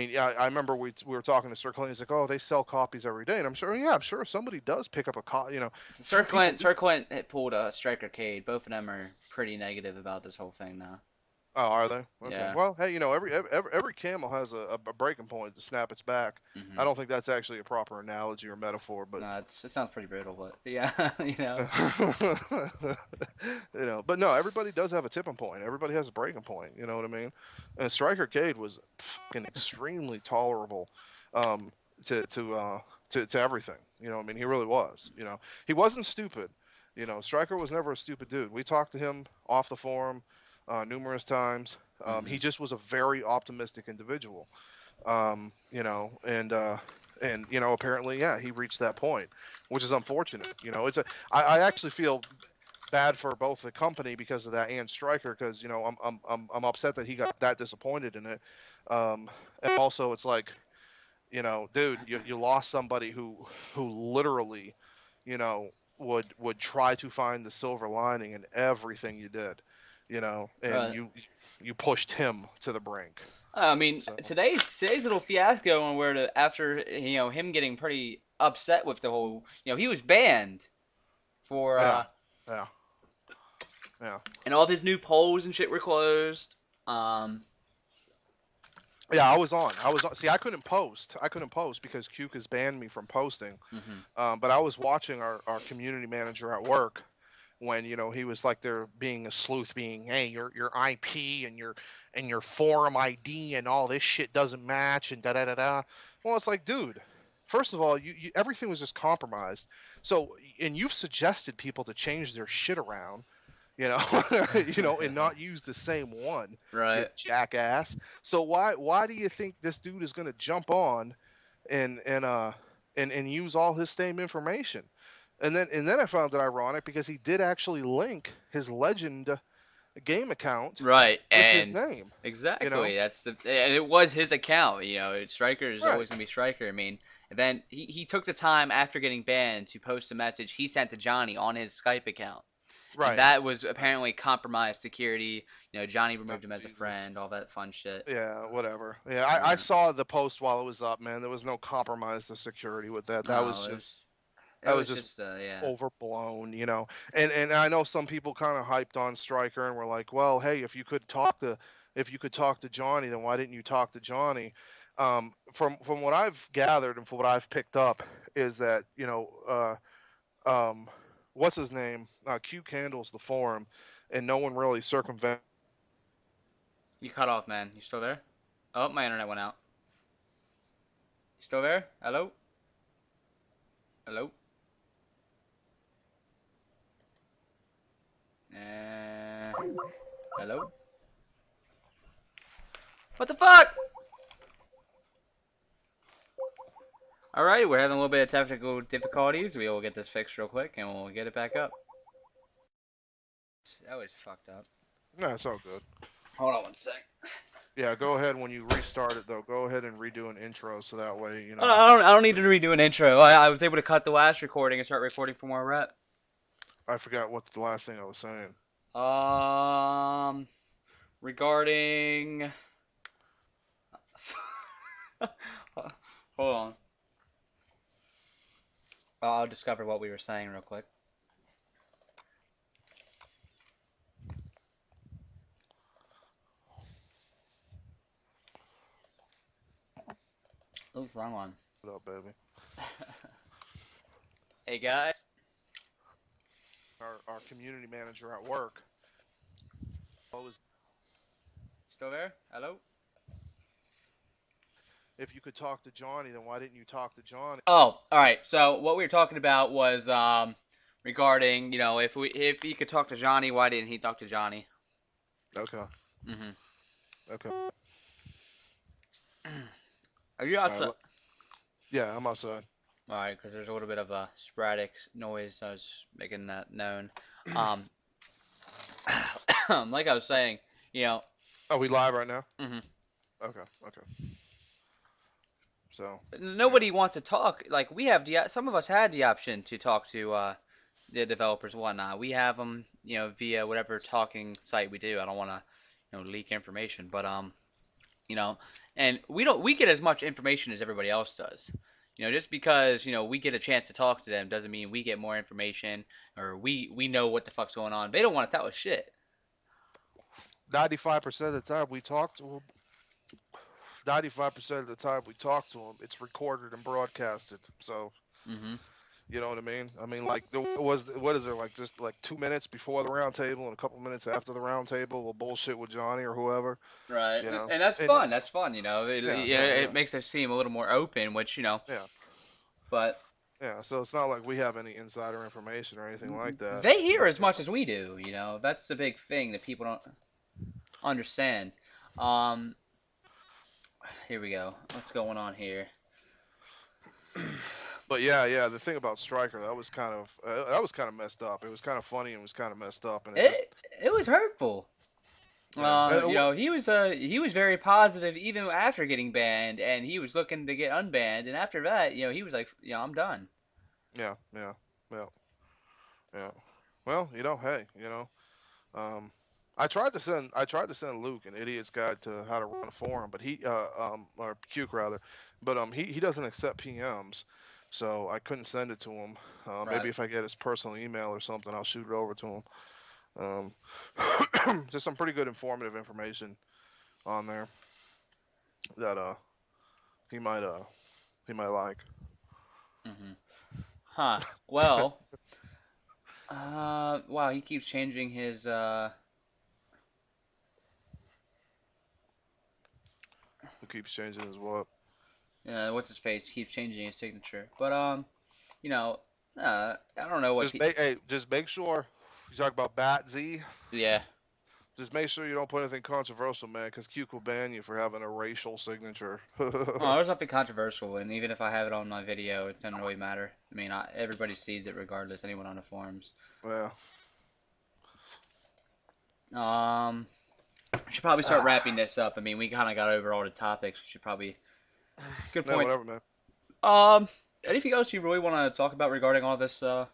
yeah, I remember we were talking to Sir Clint. He's like, "Oh, they sell copies every day," and I'm sure somebody does pick up a copy. Sir People Clint, do. Sir Clint had pulled a Striker Cade. Both of them are pretty negative about this whole thing now. Oh, are they? Okay. Yeah. Well, hey, every camel has a breaking point to snap its back. I Mhm. don't think that's actually a proper analogy or metaphor, but No, it sounds pretty brutal, but yeah, but no, everybody does have a tipping point. Everybody has a breaking point. You know what I mean? And Striker Cade was fucking extremely tolerable, um, to everything. I mean, he really was. He wasn't stupid. Striker was never a stupid dude. We talked to him off the forum, numerous times. He Mhm. just was a very optimistic individual. And apparently, yeah, he reached that point, which is unfortunate. I actually feel bad for both the company because of that and Stryker, because I'm upset that he got that disappointed in it. And also it's like, dude, you lost somebody who literally, you know would try to find the silver lining in everything you did, and Right. you pushed him to the brink. I mean, So today's little fiasco on where after him getting pretty upset with the whole he was banned for yeah, yeah, yeah. and all of his new polls and shit were closed. Yeah, I was on. See, I couldn't post. I couldn't post because Cuke has banned me from posting. Mhm. But I was watching our community manager at work when he was like there being a sleuth, being, hey, your IP and your forum ID and all this shit doesn't match and da da da da. Well, it's like, dude. First of all, everything was just compromised. So, and you've suggested people to change their shit around, you know, and not use the same one, you Right. jackass. So why do you think this dude is gonna jump on and and use all his same information? And then I found it ironic because he did actually link his Legend game account Right, with his and name. You know, exactly and it was his account. Striker is right, always gonna be Striker. I mean, and then he took the time after getting banned to post a message he sent to Johnny on his Skype account, and right. that was Right. apparently compromised security. Johnny Oh, removed him as a Jesus. friend, all that fun shit. Yeah, whatever. Yeah, I Uh, saw the post while it was up, man. There was no compromise to security with that. no, it That was was just just yeah. overblown, you know. And I know some people kind of hyped on Stryker and were like, "Well, hey, if you could talk to Johnny, then why didn't you talk to Johnny?" From what I've gathered and from what I've picked up is that what's his name? Q handles the forum, and no one really circumvent. You cut off, man. You still there? Oh, my internet went out. You still there? Hello? Hello? Uh, hello? What the fuck? Alright, we're having a little bit of technical difficulties. We will get this fixed real quick and we'll get it back up. That was fucked up. No, it's all good. Hold on one sec. Yeah, go ahead when you restart it though. Go ahead and redo an intro so that way you know. I don't need to redo an intro. I was able to cut the last recording and start recording for more rep. I forgot what's the last thing I was saying. Regarding. Hold on. I'll discover what we were saying real quick. Oops, wrong one. What up, baby? Hey guys. Our community manager at work. Still there? Hello? If you could talk to Johnny, then why didn't you talk to Johnny? Oh, all right. So what we were talking about was regarding, if he could talk to Johnny, why didn't he talk to Johnny? Okay. Mhm. Okay. Are you outside? Yeah, I'm outside. All right, because there's a little bit of a sporadic noise. I was making that known. Um, like I was saying, you know. Are we live right now? Mhm. Okay. Okay. So. Nobody wants to talk. Like we have some of us had the option to talk to the developers and whatnot. We have them, via whatever talking site we do. I don't want to, leak information, but you know, and we get as much information as everybody else does. Just because we get a chance to talk to them doesn't mean we get more information or we know what the fuck's going on. They don't want to tell us shit. 95% of the time we talk to him. 95% of the time we talk to him, it's recorded and broadcasted. So. Mhm. You know what I mean? I mean, like, what is there, like, just like 2 minutes before the round table and a couple minutes after the round table, we'll bullshit with Johnny or whoever, Right, you know? and that's And fun. That's fun. yeah, It makes us seem a little more open, which yeah, but yeah. So it's not like we have any insider information or anything like that. they hear But as much as we do. That's the big thing that people don't understand. Um, Here we go. What's going on here? but yeah. The thing about Stryker, that was kind of messed up. It was kind of funny and it was kind of messed up, and it just It was hurtful. yeah. He was very positive even after getting banned, and he was looking to get unbanned. And after that, he was like, I'm done. Yeah, yeah, yeah, yeah. Well, hey, Um, I tried to send Luke an idiot's guide to how to run a forum, but or Puke rather, but he doesn't accept PMs, so I couldn't send it to him. Maybe Right. if I get his personal email or something, I'll shoot it over to him. Just some pretty good informative information on there that he might uh he might like. Hmm. Huh. Well. Wow. He keeps changing his. Who keeps changing his what? What's his face? Keeps changing his signature. But you know. I don't know what. Just make sure you talk about Bat Z. Yeah. Just make sure you don't put anything controversial, man, because Q will ban you for having a racial signature. Oh, there's nothing controversial, and even if I have it on my video, it doesn't really matter. I mean, everybody sees it regardless. Anyone on the forums. Yeah. We should probably start wrapping this up. I mean, we kind of got over all the topics. We should probably. Good No, point. whatever, man. Anything else you really want to talk about regarding all this? Well,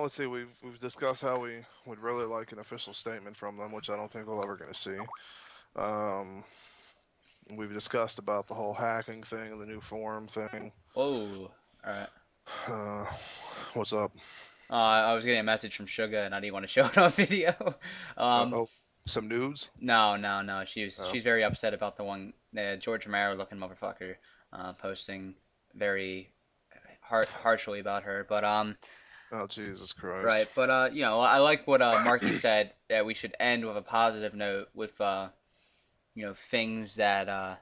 let's see. We've discussed how we would really like an official statement from them, which I don't think we're ever going to see. Um, we've discussed about the whole hacking thing and the new forum thing. Whoa. All right. What's up? I was getting a message from Suga, and I didn't want to show it on video. Some nudes? No. She's Oh. very upset about the one George Romero looking motherfucker posting very harshly about her. But Oh, Jesus Christ. right. But I like what Marky said, that we should end with a positive note with things that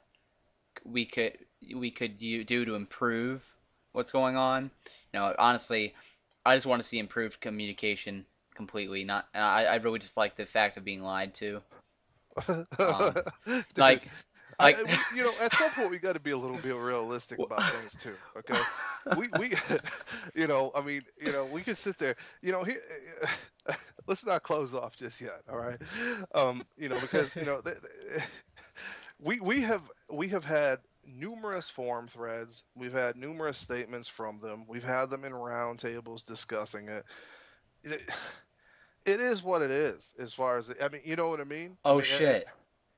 we could do to improve what's going on. Honestly, I just want to see improved communication completely. Not, I really just like the fact of being lied to. Dude, Like, at some point we got to be a little bit realistic about things too. Okay, we, I mean, we can sit there. Here, let's not close off just yet. All right, because we have had numerous forum threads. We've had numerous statements from them. We've had them in roundtables discussing it. It is what it is, as far as I mean, you know what I mean? oh I mean, shit,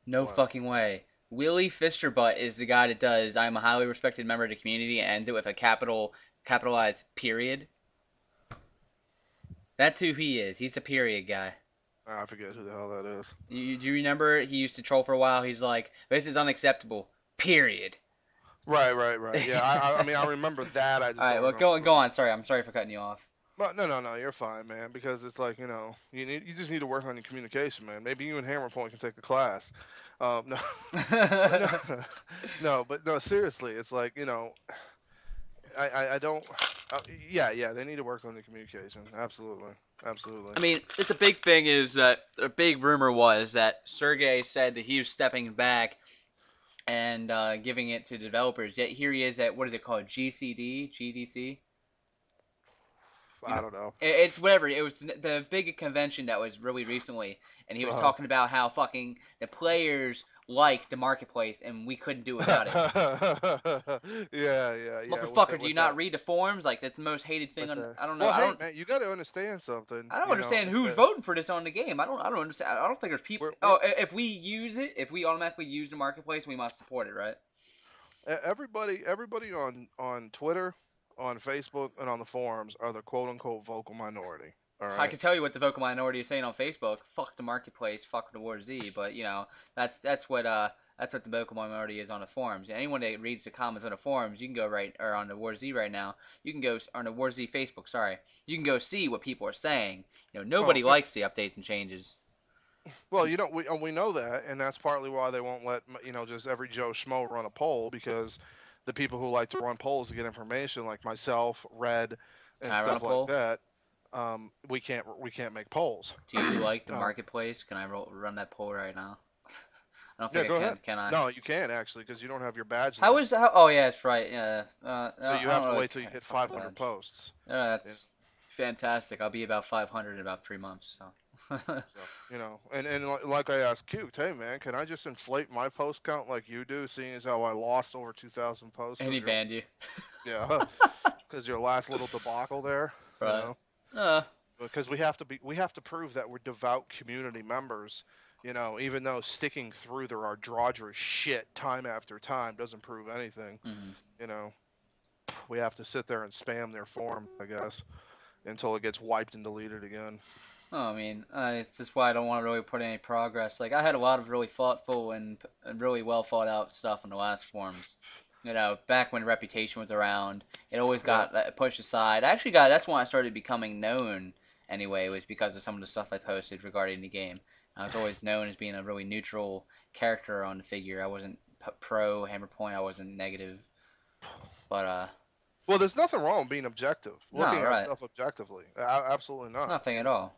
no what? fucking way. Willie Fisterbutt is the guy that does "I'm a highly respected member of the community" and ends it with a capitalized period. That's who he is. He's the period guy. I forget who the hell that is. Do you remember he used to troll for a while? He's like, "This is unacceptable." Period. Right. Yeah, I mean, I remember that. I just All right, don't well, remember. go on. Sorry, I'm sorry for cutting you off. But no, you're fine, man. Because it's like you just need to work on your communication, man. Maybe you and Hammerpoint can take a class. No, but no, seriously, it's like I don't. Yeah, they need to work on the communication. Absolutely. I mean, it's a big thing. Is that a big rumor was that Sergey said that he was stepping back and giving it to developers. Yet here he is at, what is it called, GDC? I don't know. It's whatever. It was the big convention that was really recently, and he was talking about how fucking the players like the marketplace, and we couldn't do without it. Yeah. Motherfucker, do you not read the forums? Like, that's the most hated thing on. I don't know. Well, hey, man, you got to understand something. I don't understand who's voting for this on the game. I don't understand. I don't think there's people. If we use it, if we automatically use the marketplace, we must support it, right? Everybody on Twitter, on Facebook, and on the forums are the quote-unquote vocal minority. All right. I can tell you what the vocal minority is saying on Facebook. Fuck the marketplace. Fuck the War Z. But that's what the vocal minority is on the forums. Anyone that reads the comments on the forums, you can go or on the War Z right now. You can go on the War Z Facebook. Sorry, you can go see what people are saying. Nobody likes the updates and changes. Well, we know that, and that's partly why they won't let just every Joe Schmo run a poll, because the people who like to run polls to get information, like myself, Red, and stuff like that, we can't make polls. Do you like the marketplace? Can I run that poll right now? I don't think go I can. Ahead. Can I? No, you can actually, because you don't have your badge. Oh yeah, that's right. Yeah. So you have to wait till you hit 500 posts. That's fantastic. I'll be about 500 in about 3 months. So. And like I asked Cute, hey man, can I just inflate my post count like you do, seeing as how I lost over 2,000 posts? And he banned you. Yeah, because your last little debacle there. Right. Because we have to prove that we're devout community members. Even though sticking through there are drudgerous shit time after time doesn't prove anything. Mm-hmm. We have to sit there and spam their forum, I guess, until it gets wiped and deleted again. Oh, I mean, it's just why I don't want to really put any progress. Like, I had a lot of really thoughtful and really well thought out stuff in the last forums. Back when Reputation was around, it always got pushed aside. That's when I started becoming known, anyway, was because of some of the stuff I posted regarding the game. I was always known as being a really neutral character on the figure. I wasn't pro Hammerpoint, I wasn't negative. But, well, there's nothing wrong with being objective. Looking at stuff objectively. Absolutely not. Nothing at all.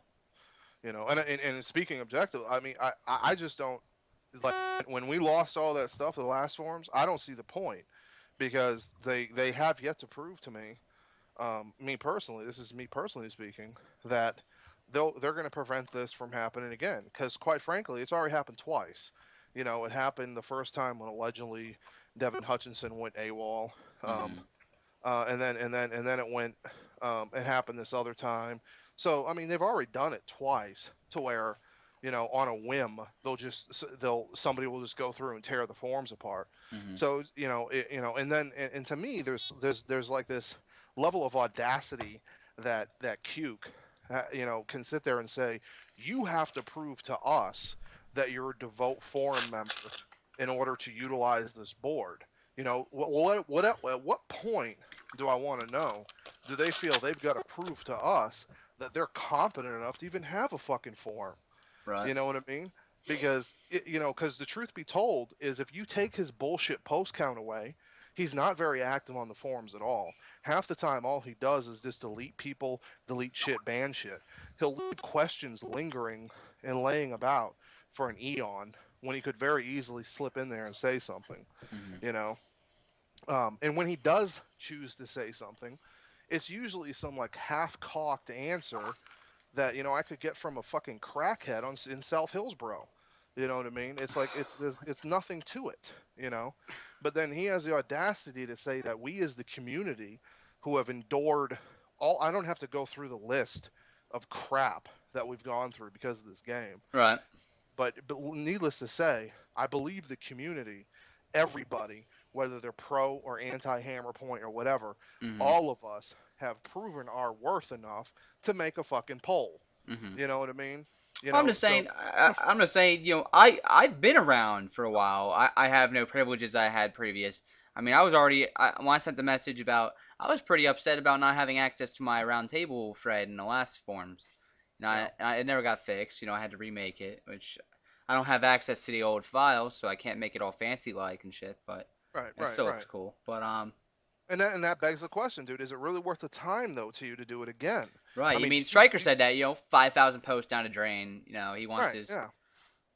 You know, and speaking objective, I mean, I just don't like when we lost all that stuff, the last forums. I don't see the point because they have yet to prove to me, me personally, this is me personally speaking, that they're going to prevent this from happening again. Because quite frankly, it's already happened twice. You know, it happened the first time when allegedly Devin Hutchinson went AWOL. Hmm. And then it went, it happened this other time. So I mean, they've already done it twice to where, you know, on a whim somebody will just go through and tear the forms apart. Hmm. So and then and to me, there's like this level of audacity that Cuke, can sit there and say, you have to prove to us that you're a devout forum member in order to utilize this board. You know, at what point do I want to know? Do they feel they've got to prove to us that they're competent enough to even have a fucking forum? Right. You know what I mean? Because because the truth be told is if you take his bullshit post count away, he's not very active on the forums at all. Half the time, all he does is just delete people, delete shit, ban shit. He'll leave questions lingering and laying about for an eon when he could very easily slip in there and say something. Hmm. You know, and when he does choose to say something, it's usually some like half-cocked answer that I could get from a fucking crackhead in South Hillsboro. You know what I mean? It's like it's nothing to it. You know, but then he has the audacity to say that we as the community who have endured all. I don't have to go through the list of crap that we've gone through because of this game. Right. But needless to say, I believe the community, everybody, whether they're pro or anti Hammer Point or whatever, Hmm. all of us have proven our worth enough to make a fucking poll. Hmm. You know what I mean? I'm just So saying. I'm just saying. I've been around for a while. I have no privileges I had previous. I mean, I was already. When I sent the message about, I was pretty upset about not having access to my Roundtable thread in the last forums. yeah, It never got fixed. I had to remake it, which I don't have access to the old files, so I can't make it all fancy like and shit. But right, it right, still looks right. cool. But And that begs the question, dude. Is it really worth the time though to you to do it again? right. I You mean, mean Striker do said that 5,000 posts down the drain. He wants right, his. yeah.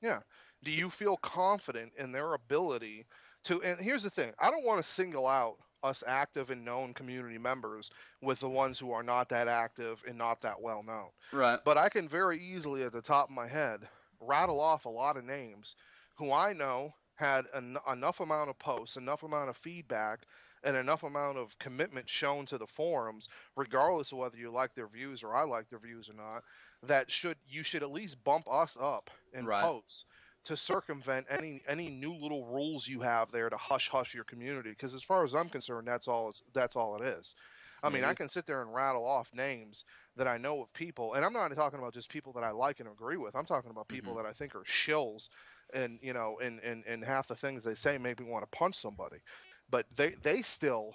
Yeah. Do you feel confident in their ability to? And here's the thing: I don't want to single out us active and known community members with the ones who are not that active and not that well known. Right. But I can very easily, at the top of my head, rattle off a lot of names who I know had enough amount of posts, enough amount of feedback, and enough amount of commitment shown to the forums, regardless of whether you like their views or I like their views or not, that you should at least bump us up in Right. posts to circumvent any new little rules you have there to hush your community. Because as far as I'm concerned, that's all it is. I mean, I Maybe. can sit there and rattle off names that I know of people, and I'm not talking about just people that I like and agree with. I'm talking about people Hmm. that I think are shills, and and half the things they say make me want to punch somebody. But they still,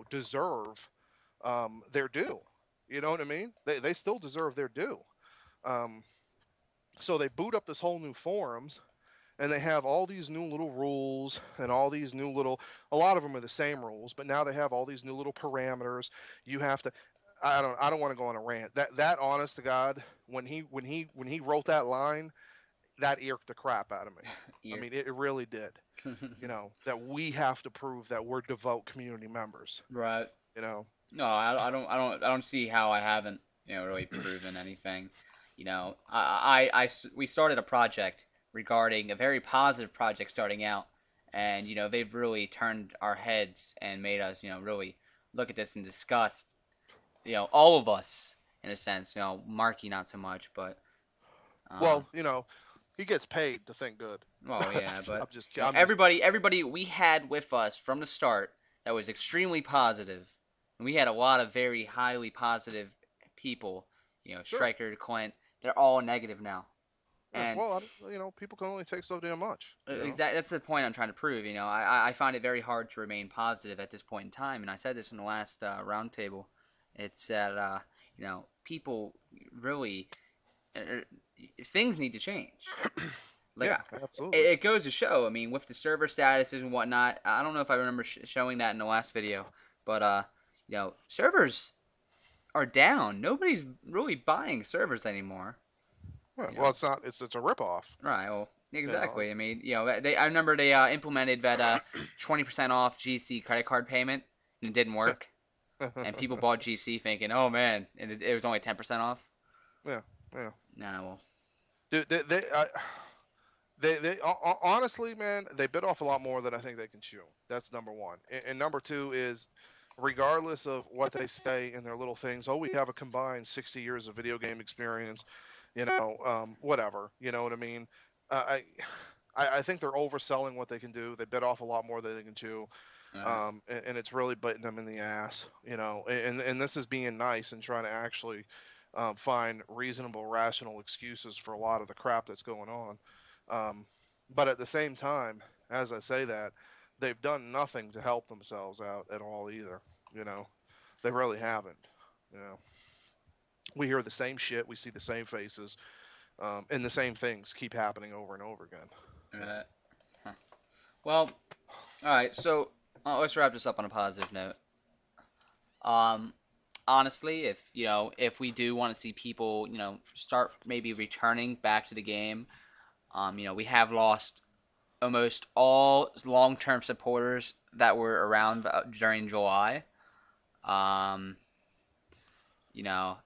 deserve their due. You know what I mean? They still deserve their due. Um, so they boot up this whole new forums, and they have all these new little rules and all these new little. A lot of them are the same rules, but now they have all these new little parameters. You have to. I don't want to go on a rant. That honest to God, when he wrote that line, that irked the crap out of me. I Ear. mean, it really did. That we have to prove that we're devout community members. Right. You know. No, I don't see how I haven't, really proven anything. We started a project regarding a very positive project starting out, and they've really turned our heads and made us, really look at this in disgust. All of us in a sense. Marky not so much, but Well, he gets paid to think good. well, yeah, but I'm just. everybody we had with us from the start that was extremely positive, and we had a lot of very highly positive people. Sure. Striker, Clint, they're all negative now, Yeah, and well, people can only take so damn much. that's the point I'm trying to prove. I find it very hard to remain positive at this point in time, and I said this in the last roundtable. It's that people really things need to change. Like Yeah, absolutely. it goes to show. I mean, with the server statuses and whatnot, I don't know if I remember showing that in the last video, but servers are down. Nobody's really buying servers anymore. Well, You well, know. it's not. It's a ripoff. Right. Well, You know. exactly. I mean, they. I remember they implemented that 20% off GC credit card payment, and it didn't work. And people bought GC thinking, "Oh man," and it was only 10% off. Yeah. Yeah. Nah, well, Dude, honestly, man, they bit off a lot more than I think they can chew. That's number one. And number two is, regardless of what they say in their little things, oh, we have a combined 60 years of video game experience, whatever. You know what I mean? Uh, I think they're overselling what they can do. They bit off a lot more than they can chew, uh, and it's really biting them in the ass. And this is being nice and trying to actually find reasonable, rational excuses for a lot of the crap that's going on. Um, but at the same time, as I say that, they've done nothing to help themselves out at all either. You know, they really haven't. You know, we hear the same shit, we see the same faces, and the same things keep happening over and over again. uh, huh. Well, all right. So let's wrap this up on a positive note. Um, honestly, if we do want to see people, start maybe returning back to the game, we have lost almost all long-term supporters that were around during July. Um, you know,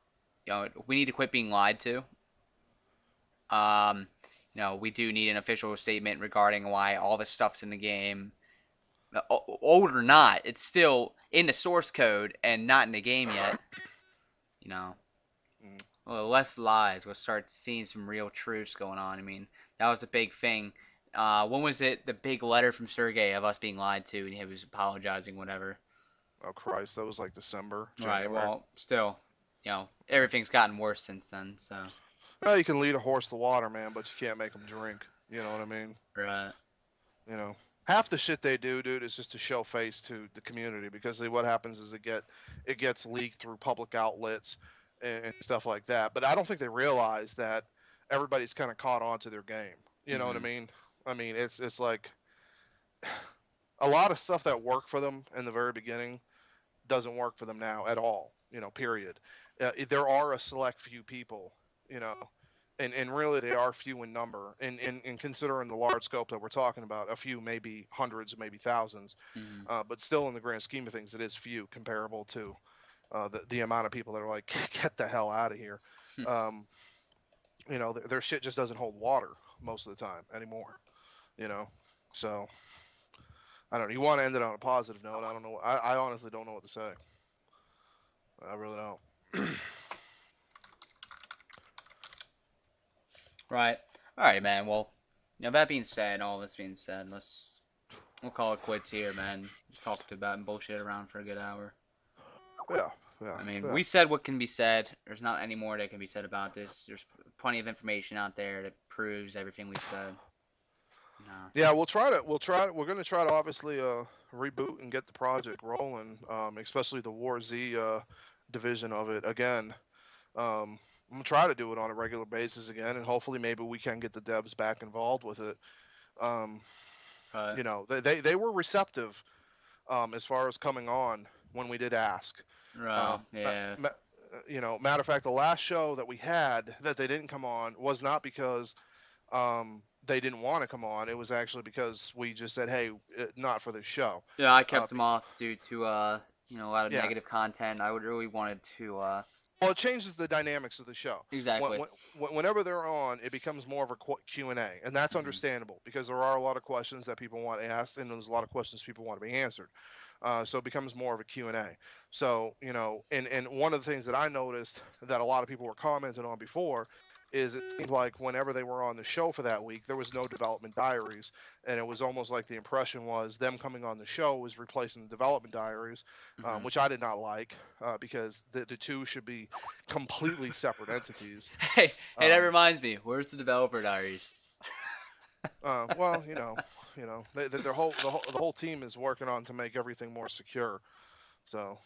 we need to quit being lied to. Um, we do need an official statement regarding why all this stuff's in the game. Old or not, it's still in the source code and not in the game yet. You know, Mm. well, less lies. We'll start seeing some real truths going on. I mean, that was the big thing. When was it? The big letter from Sergey of us being lied to, and he was apologizing, whatever. Oh Christ, that was like December, Right. January. Well, still, everything's gotten worse since then. So. Well, you can lead a horse to water, man, but you can't make them drink. You know what I mean? Right. Half the shit they do, dude, is just to show face to the community because what happens is it gets leaked through public outlets and stuff like that. But I don't think they realize that everybody's kind of caught on to their game. You know what I Mm-hmm. mean? I mean, it's like a lot of stuff that worked for them in the very beginning doesn't work for them now at all. Period. There are a select few people, you know, and really they are few in number. And considering the large scope that we're talking about, a few, maybe hundreds, maybe thousands, Mm-hmm. but still in the grand scheme of things, it is few comparable to the amount of people that are like, get the hell out of here. Um, their shit just doesn't hold water most of the time anymore. You know, so I don't know. You want to end it on a positive note? I don't know. I honestly don't know what to say. I really don't. Right. All right, man. Well, that being said, all this being said, we'll call it quits here, man. Talked about and bullshit around for a good hour. Yeah, yeah, I mean, yeah. we said what can be said. There's not any more that can be said about this. There's plenty of information out there that proves everything we've said. No. Yeah, we're gonna try to obviously reboot and get the project rolling, especially the War Z division of it again. I'm gonna try to do it on a regular basis again, and hopefully maybe we can get the devs back involved with it. Um, they were receptive as far as coming on when we did ask. Well, Um, ma- yeah. ma- Matter of fact, the last show that we had that they didn't come on was not because they didn't want to come on. It was actually because we just said, hey, not for this show. Yeah, I Uh, kept them off due to a lot of yeah. negative content. I would really wanted to Well, it changes the dynamics of the show. exactly. Whenever they're on, it becomes more of a Q&A, and that's Hmm. understandable because there are a lot of questions that people want asked, and there's a lot of questions people want to be answered. So it becomes more of a Q&A. So, and one of the things that I noticed that a lot of people were commenting on before is it seemed like whenever they were on the show for that week, there was no development diaries, and it was almost like the impression was them coming on the show was replacing the development diaries, Hmm. which I did not like because the two should be completely separate entities. Hey, that Um, reminds me. Where's the developer diaries? well, their whole the whole team is working on to make everything more secure. So,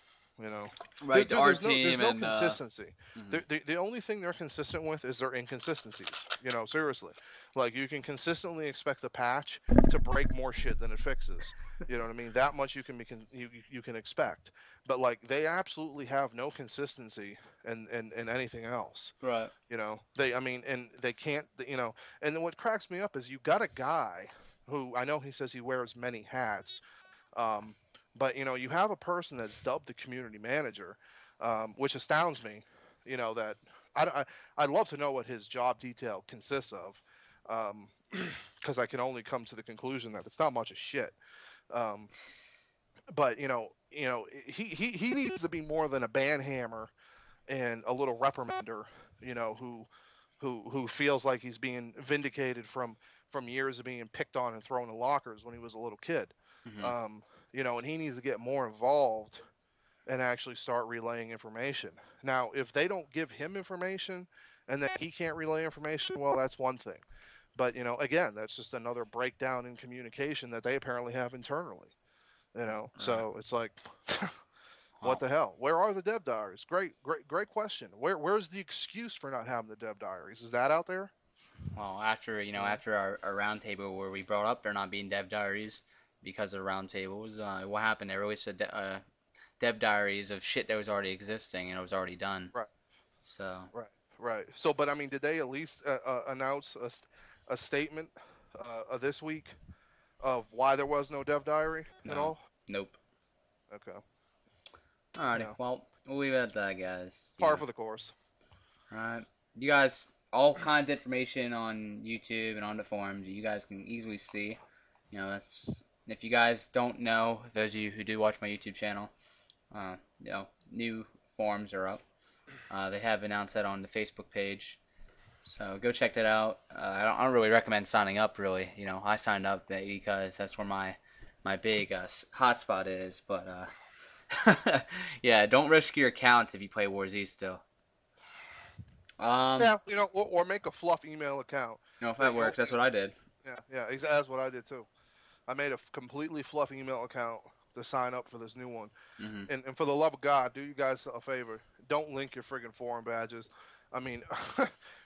You know, Right, our there's team no and consistency. mhm. The only thing they're consistent with is their inconsistencies. You know, seriously, like you can consistently expect the patch to break more shit than it fixes. You know what I mean? That much you can you can expect. But like they absolutely have no consistency in anything else. Right. You know, I mean, and they can't. You know, and then what cracks me up is you got a guy who I know he says he wears many hats, um, but you know, you have a person that's dubbed the community manager, which astounds me. You know that I'd love to know what his job detail consists of, because I can only come to the conclusion that it's not much of shit. Um, but he needs to be more than a banhammer and a little reprimander. You know, who feels like he's being vindicated from years of being picked on and thrown in lockers when he was a little kid. Mhm. Um, you know, and he needs to get more involved and actually start relaying information. Now, if they don't give him information and then he can't relay information, well, that's one thing. But you know, again, that's just another breakdown in communication that they apparently have internally. You know, Right. so it's like, what Well, the hell? Where are the dev diaries? Great question. Where's the excuse for not having the dev diaries? Is that out there? after You know, after our roundtable where we brought up there not being dev diaries because of roundtables, what happened? They released dev diaries of shit that was already existing and it was already done. right, So right, right. So, but I mean, did they at least announce a statement this week of why there was no dev diary at no, all? nope. Okay, Alrighty, yeah, well we'll leave it at that, guys. par for the course. Alright. You guys, all kinds of information on YouTube and on the forums. You guys can easily see. That's if you guys don't know, those of you who do watch my YouTube channel, uh, new forums are up. They have announced that on the Facebook page, so go check that out. I don't really recommend signing up. Really, I signed up because that's where my big hotspot is. But yeah, don't risk your accounts if you play War Z still. Um, Yeah, you know, or make a fluff email account if that that you works, that's only. what I did. Yeah, yeah, that's what I did too. I made a completely fluff email account to sign up for this new one. Hmm. And for the love of God, do you guys a favor. Don't link your friggin' forum badges. I mean,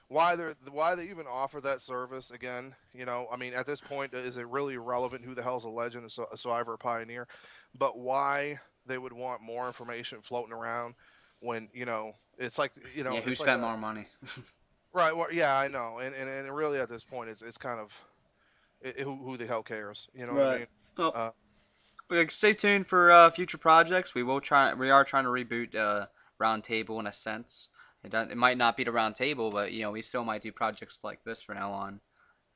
why they even offer that service again? You know, I mean, at this point, is it really irrelevant who the hell's a legend, a survivor, a pioneer? But why they would want more information floating around when it's like Yeah, who it's like spent a more money? right. Well, yeah, I know, and really at this point, it's kind of who the hell cares? You know what I Right. mean? Well, Uh, stay tuned for future projects. We are trying to reboot Roundtable in a sense. It might not be the Roundtable, but we still might do projects like this from now on.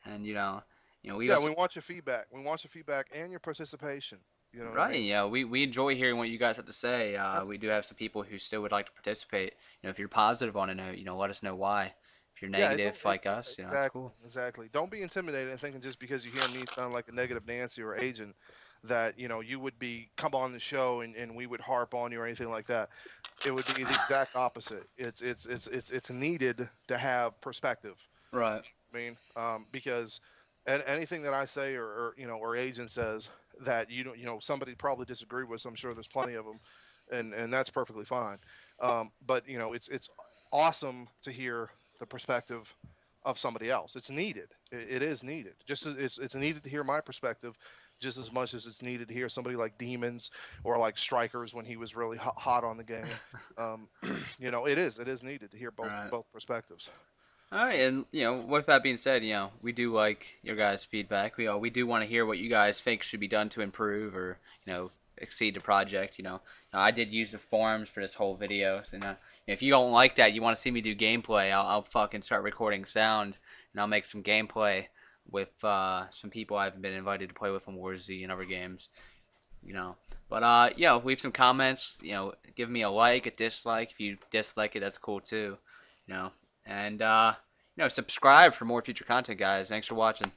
And we yeah, also we want your feedback. We want your feedback and your participation. You know what I right. mean? We enjoy hearing what you guys have to say. That's We do have some people who still would like to participate. If you're positive on a note, let us know why. If you're yeah. negative like us, that's Exactly, cool. exactly. Don't be intimidated and thinking just because you hear me sound like a negative Nancy or agent that you would be come on the show and we would harp on you or anything like that. It would be the exact opposite. It's needed to have perspective. Right. I mean, because anything that I say or agent says that somebody probably disagreed with. So I'm sure there's plenty of them, and that's perfectly fine. But it's awesome to hear the perspective of somebody else. It's needed. It is needed. Just as it's needed to hear my perspective, just as much as it's needed to hear somebody like Demons or like Strikers when he was really hot on the game. Um, it is needed to hear both Right. both perspectives. All right, and with that being said, we do like your guys' feedback. We do want to hear what you guys think should be done to improve or exceed the project. I did use the forums for this whole video, so if you don't like that, you want to see me do gameplay, I'll fucking start recording sound and I'll make some gameplay with some people I've been invited to play with on War Z and other games. But leave some comments. Give me a like, a dislike. If you dislike it, that's cool too. And subscribe for more future content, guys. Thanks for watching.